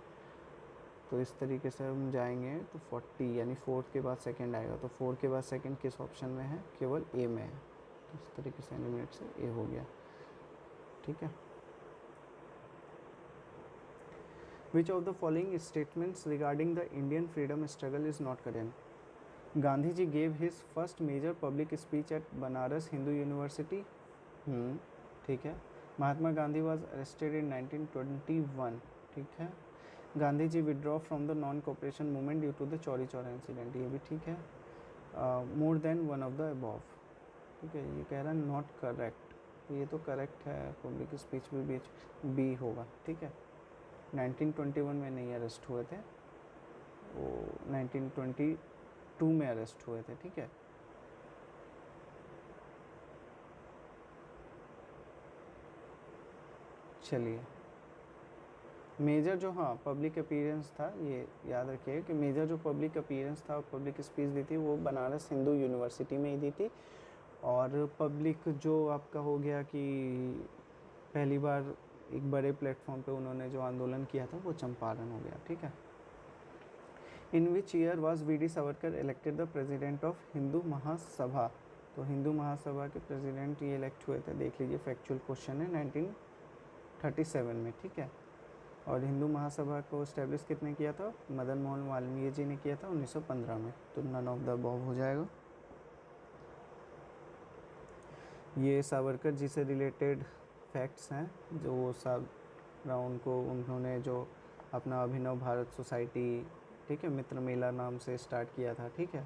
तो इस तरीके से हम जाएंगे तो 40 यानी 4 के बाद सेकंड आएगा, तो 4 के बाद सेकंड किस ऑप्शन में है, केवल ए में है, तो इस तरीके से एलिमिनेट से ए हो गया, ठीक है। Which of the following statements regarding the Indian freedom struggle is not correct? Gandhi ji gave his first major public speech at Banaras Hindu University. ठीक है। Mahatma Gandhi was arrested in 1921. ठीक है। Gandhi ji withdraw from the non-cooperation movement due to the Chauri Chaura incident, ये भी ठीक है। More than one of the above. ठीक है। ये कह रहा है नॉट करेक्ट, ये तो करेक्ट है, पब्लिक स्पीच भी बीच बी होगा, ठीक है। 1921 में नहीं अरेस्ट हुए थे वो, 1922 में अरेस्ट हुए थे, ठीक है। चलिए, मेजर जो हाँ पब्लिक अपीयरेंस था, ये याद रखिए कि मेजर जो पब्लिक अपीयरेंस था, पब्लिक स्पीच दी थी वो बनारस हिंदू यूनिवर्सिटी में ही दी थी। और पब्लिक जो आपका हो गया कि पहली बार एक बड़े प्लेटफॉर्म पे उन्होंने जो आंदोलन किया था वो चंपारण हो गया, ठीक है। In which year was V D Savarkar elected the president of Hindu Mahasabha? तो हिंदू महासभा के प्रेसिडेंट ये इलेक्ट हुए थे, देख लीजिए फैक्चुअल क्वेश्चन है, 1937 में, ठीक है। और हिंदू महासभा को इस्टेब्लिश कितने किया था? मदन मोहन मालवीय जी ने किया था 1915 में, तो नन ऑफ द अबव हो जाएगा। ये सावरकर जी से रिलेटेड फैक्ट्स हैं जो सब राउंड को उन्होंने जो अपना अभिनव भारत सोसाइटी, ठीक है, मित्र मेला नाम से स्टार्ट किया था, ठीक है।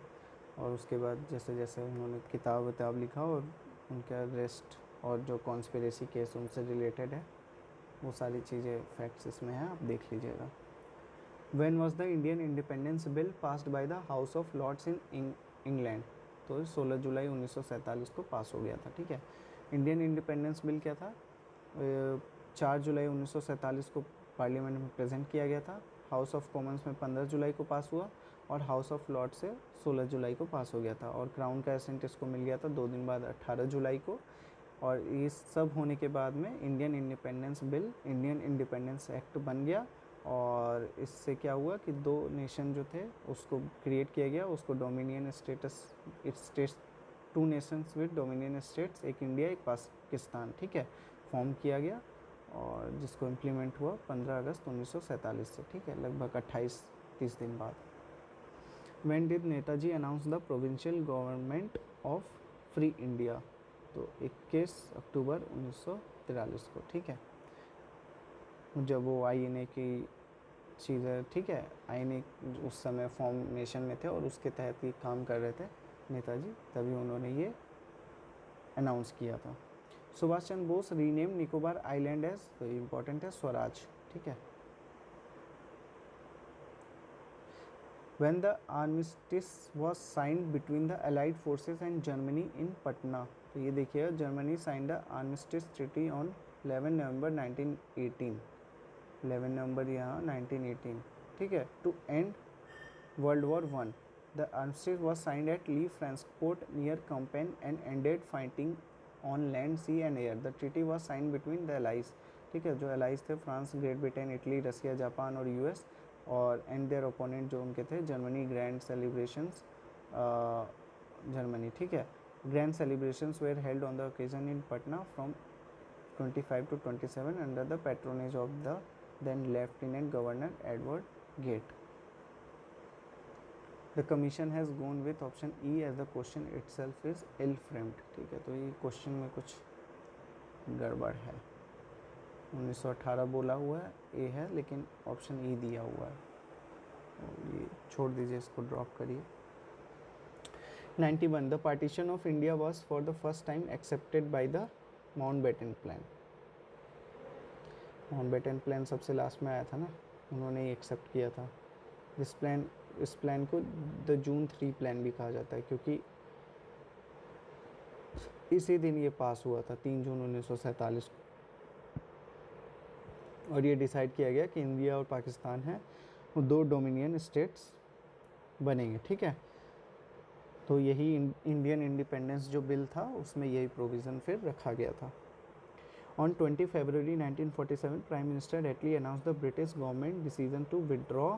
और उसके बाद जैसे जैसे उन्होंने किताब विताब लिखा और उनका अरेस्ट और जो कॉन्स्पिरेसी केस उनसे रिलेटेड है, वो सारी चीज़ें फैक्ट्स इसमें हैं, आप देख लीजिएगा। When was the Indian independence bill passed by the house of lords in England? तो 16 जुलाई 1947 को पास हो गया था, ठीक है। इंडियन इंडिपेंडेंस बिल क्या था? 4 जुलाई 1947 को पार्लियामेंट में प्रेजेंट किया गया था, हाउस ऑफ कॉमन्स में 15 जुलाई को पास हुआ, और हाउस ऑफ लॉर्ड से 16 जुलाई को पास हो गया था, और क्राउन का एसेंट इसको मिल गया था 2 दिन बाद 18 जुलाई को। और ये सब होने के बाद में Indian independence bill, Indian independence act बन गया, और इससे क्या हुआ कि 2 नेशन जो थे उसको क्रिएट किया गया, उसको dominion status, it's states 2 Nations with dominion states, एक इंडिया एक पाकिस्तान, ठीक है, फॉर्म किया गया, और जिसको इम्प्लीमेंट हुआ 15 अगस्त 1947 से, ठीक है, लगभग 28-30 दिन बाद। When did Netaji announce the provincial government of free India? तो 21 अक्टूबर 1943 को, ठीक है, जब वो आईएनए की चीज़ें, ठीक है, आईएनए उस समय फॉर्मेशन में थे और उसके तहत ही काम कर रहे थे नेताजी, तभी उन्होंने ये अनाउंस किया था। Subhash Chandra Bose rename Nicobar island as, तो इम्पोर्टेंट है, स्वराज, ठीक है। When the armistice was signed between the Allied forces and Germany in Patna? तो ये देखिएगा, Germany signed the armistice treaty on 11 November 1918, 11 नवंबर यहाँ 1918, ठीक है, to end world war 1। The armistice was signed at Le Francport near Compiegne and ended fighting on land, sea and air. The treaty was signed between the allies, ठीक है, जो allies थे France, Great Britain, Italy, Russia, Japan और US, और and their opponent जो उनके थे Germany. Grand celebrations Germany, ठीक है। Grand celebrations were held on the occasion in Patna from 25 to 27 under the patronage of the then lieutenant governor Edward Gait. The commission has gone with option E as the question itself is ill framed, ठीक है, तो ये question में कुछ गड़बड़ है, 1918 बोला हुआ है, ए है, लेकिन ऑप्शन ई दिया हुआ है। ये छोड़ दीजिए, इसको ड्रॉप करिए। 91 the partition of India was for the first time accepted by the Mountbatten plan. Mountbatten plan सबसे लास्ट में आया था ना, उन्होंने ही एक्सेप्ट किया था। इस प्लान को द जून 3 प्लान भी कहा जाता है, क्योंकि इसी दिन ये पास हुआ था, 3 जून 1947 को। और ये डिसाइड किया गया कि इंडिया और पाकिस्तान है वो 2 डोमिनियन स्टेट्स बनेंगे, ठीक है। तो यही इंडियन इंडिपेंडेंस जो बिल था उसमें यही प्रोविज़न फिर रखा गया था। On 20 February 1947, Prime Minister Attlee announced the British government decision to withdraw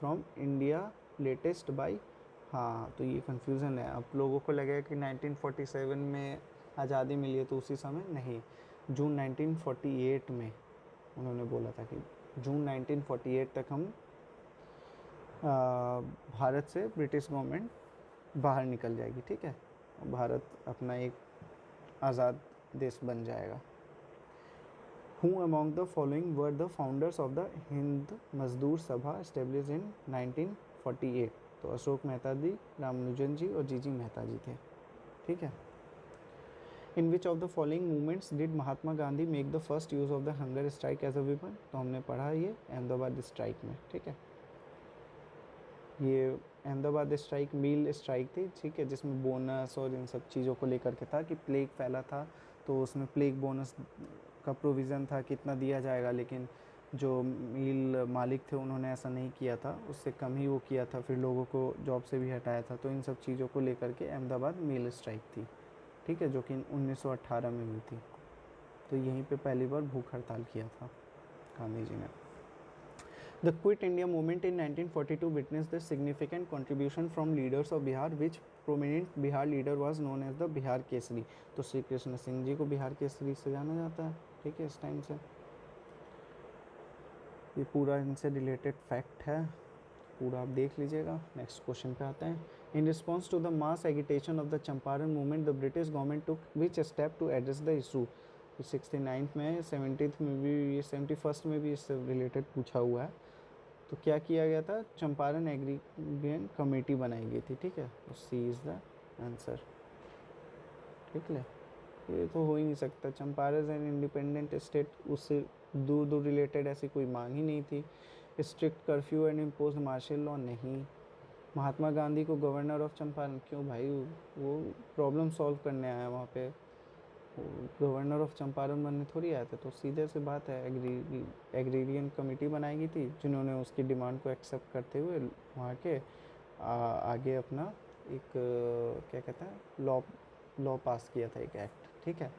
from India latest by। हाँ, तो ये कन्फ्यूज़न है। अब लोगों को लगेगा कि 1947 में आज़ादी मिली है, तो उसी समय नहीं, जून 1948 में उन्होंने बोला था कि जून 1948 तक हम भारत से ब्रिटिश गवर्नमेंट बाहर निकल जाएगी, ठीक है, भारत अपना एक आज़ाद देश बन जाएगा। Who among the following were the founders of the Hind मजदूर सभा established in 1948? तो अशोक मेहता जी, रामानुजन जी और जीजी मेहता जी थे, ठीक है। In which of the following movements did Mahatma Gandhi make the first use of the hunger strike as a weapon? तो हमने पढ़ा ये अहमदाबाद स्ट्राइक में, ठीक है। ये अहमदाबाद स्ट्राइक मील स्ट्राइक थी, ठीक है, जिसमें बोनस और इन सब चीज़ों को लेकर के था कि प्लेग फैला था, तो उसमें प्लेग बोनस का प्रोविज़न था कितना दिया जाएगा, लेकिन जो मिल मालिक थे उन्होंने ऐसा नहीं किया था, उससे कम ही वो किया था, फिर लोगों को जॉब से भी हटाया था। तो इन सब चीज़ों को लेकर के अहमदाबाद मिल स्ट्राइक थी, ठीक है, जो कि 1918 में हुई थी। तो यहीं पे पहली बार भूख हड़ताल किया था गांधी जी ने। The Quit India movement in 1942 witnessed the significant contribution from leaders of Bihar, which prominent Bihar leader was known as the Bihar Kesari। तो श्री कृष्ण सिंह जी को बिहार केसरी से जाना जाता है, ठीक है, इस टाइम से। ये पूरा इनसे रिलेटेड फैक्ट है, पूरा आप देख लीजिएगा। नेक्स्ट क्वेश्चन पे आते हैं। In response to the mass agitation of the Champaran movement the British government took which step to address the issue. 69 में, 70 में भी, 71 में भी इससे रिलेटेड पूछा हुआ है। तो क्या किया गया था, चंपारण एग्रीगेशन कमेटी बनाई गई थी, ठीक है, तो सी इज़ द आंसर, ठीक है। ये तो हो ही नहीं सकता, चंपारण एन इंडिपेंडेंट स्टेट, उससे दूर दूर रिलेटेड ऐसी कोई मांग ही नहीं थी। Strict curfew and impose martial law, नहीं। महात्मा गांधी को गवर्नर ऑफ चंपारण, क्यों भाई, वो प्रॉब्लम सॉल्व करने आया वहाँ पे, गवर्नर ऑफ चंपारण बनने थोड़ी आए थे। तो सीधे से बात है, एग्रीरियन कमेटी बनाई गई थी, जिन्होंने उसकी डिमांड को एक्सेप्ट करते हुए वहाँ के आगे अपना एक क्या कहते हैं लॉ पास किया था, एक एक्ट, ठीक है,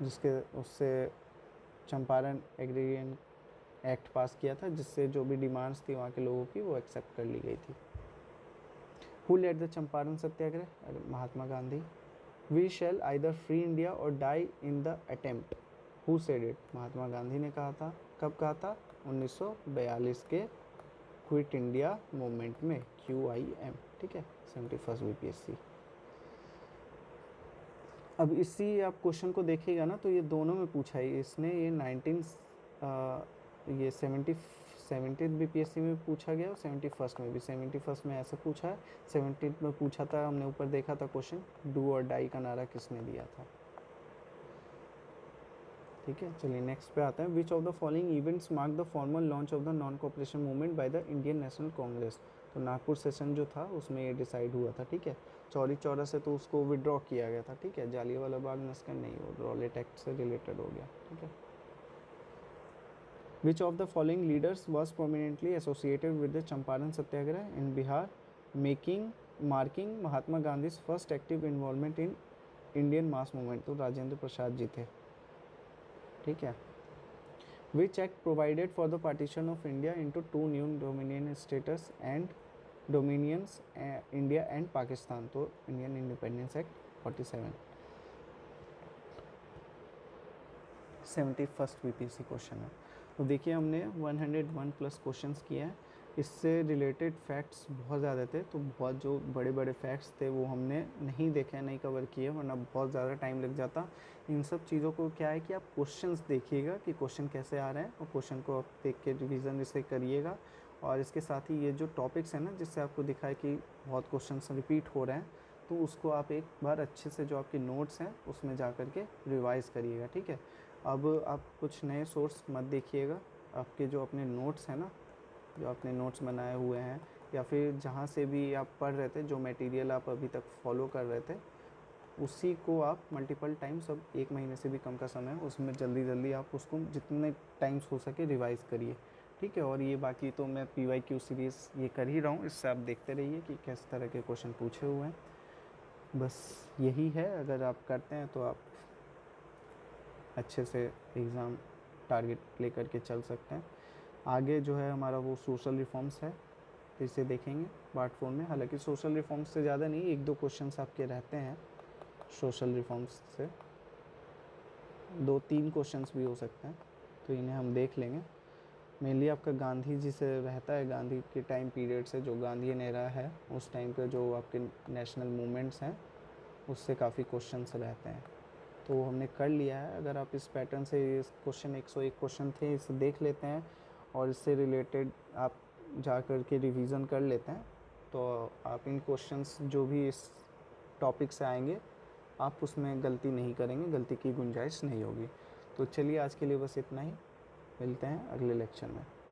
जिसके उससे चंपारण एग्रीरियन एक्ट पास किया था, जिससे जो भी डिमांड्स थी वहाँ के लोगों की वो एक्सेप्ट कर ली गई थी। Who led the Champaran Satyagraha, Mahatma Gandhi. We shall either free India और die in the attempt, who said it, Mahatma Gandhi ने कहा था। कब कहा था, 1942 के क्विट इंडिया मूवमेंट में, QIM, ठीक है, 71 BPSC। अब इसी आप क्वेश्चन को देखिएगा ना, तो ये दोनों में पूछा है इसने, ये 70 BPSC में पूछा गया और 71 में भी। 71 में ऐसे पूछा है, 70 में पूछा था, हमने ऊपर देखा था क्वेश्चन, डू और डाई का नारा किसने दिया था, ठीक है। चलिए नेक्स्ट पे आते हैं। विच of the following events mark the formal launch of the non cooperation movement by the Indian national Congress. तो नागपुर सेशन जो था उसमें ये डिसाइड हुआ था, ठीक है। चौरी चौरा से तो उसको विड्रॉ किया गया था, ठीक है, जालियांवाला बाग मस्जिद नहीं, वो रॉलेट एक्ट से रिलेटेड हो गया, ठीक है। Which of the following leaders was prominently associated with the Champaran Satyagraha in Bihar, marking Mahatma Gandhi's first active involvement in Indian mass movement? तो राजेंद्र प्रसाद जी थे, ठीक है। Which act provided for the partition of India into 2 new dominion states and dominions, India and Pakistan? तो Indian Independence Act 47। 71 BPSC question है। तो देखिए हमने 101 plus questions किए हैं, इससे रिलेटेड फैक्ट्स बहुत ज़्यादा थे, तो बहुत जो बड़े बड़े फैक्ट्स थे वो हमने नहीं देखे, नहीं कवर किए, वरना बहुत ज़्यादा टाइम लग जाता। इन सब चीज़ों को क्या है कि आप क्वेश्चंस देखिएगा कि क्वेश्चन कैसे आ रहे हैं, और क्वेश्चन को आप देख के रिवीजन इसे करिएगा, और इसके साथ ही ये जो टॉपिक्स हैं ना, जिससे आपको दिखा है कि बहुत क्वेश्चंस रिपीट हो रहे हैं, तो उसको आप एक बार अच्छे से जो आपके नोट्स हैं उसमें जा कर के रिवाइज़ करिएगा, ठीक है। अब आप कुछ नए सोर्स मत देखिएगा, आपके जो अपने नोट्स हैं ना, जो आपने नोट्स बनाए हुए हैं या फिर जहाँ से भी आप पढ़ रहे थे, जो मटेरियल आप अभी तक फॉलो कर रहे थे, उसी को आप मल्टीपल टाइम्स, अब 1 महीने से भी कम का समय है, उसमें जल्दी जल्दी आप उसको जितने टाइम्स हो सके रिवाइज़ करिए, ठीक है। और ये बाकी तो मैं PYQ सीरीज़ ये कर ही रहा हूँ, इससे आप देखते रहिए कि किस तरह के क्वेश्चन पूछे हुए हैं। बस यही है, अगर आप करते हैं तो आप अच्छे से एग्ज़ाम टारगेट लेकर के चल सकते हैं। आगे जो है हमारा वो सोशल रिफॉर्म्स है, तो इसे देखेंगे पार्ट 4 में। हालांकि सोशल रिफॉर्म्स से ज़्यादा नहीं, 1-2 क्वेश्चंस आपके रहते हैं सोशल रिफॉर्म्स से, 2-3 क्वेश्चंस भी हो सकते हैं, तो इन्हें हम देख लेंगे। मेनली आपका गांधी जी से रहता है, गांधी के टाइम पीरियड से, जो गांधीयन एरा है उस टाइम के जो आपके नेशनल मूवमेंट्स हैं उससे काफ़ी क्वेश्चंस रहते हैं, तो वो हमने कर लिया है। अगर आप इस पैटर्न से इस क्वेश्चन 101 क्वेश्चन थे, इसे देख लेते हैं और इससे रिलेटेड आप जा कर के रिवीजन कर लेते हैं, तो आप इन क्वेश्चंस जो भी इस टॉपिक से आएंगे आप उसमें गलती नहीं करेंगे, गलती की गुंजाइश नहीं होगी। तो चलिए आज के लिए बस इतना ही, मिलते हैं अगले लेक्चर में।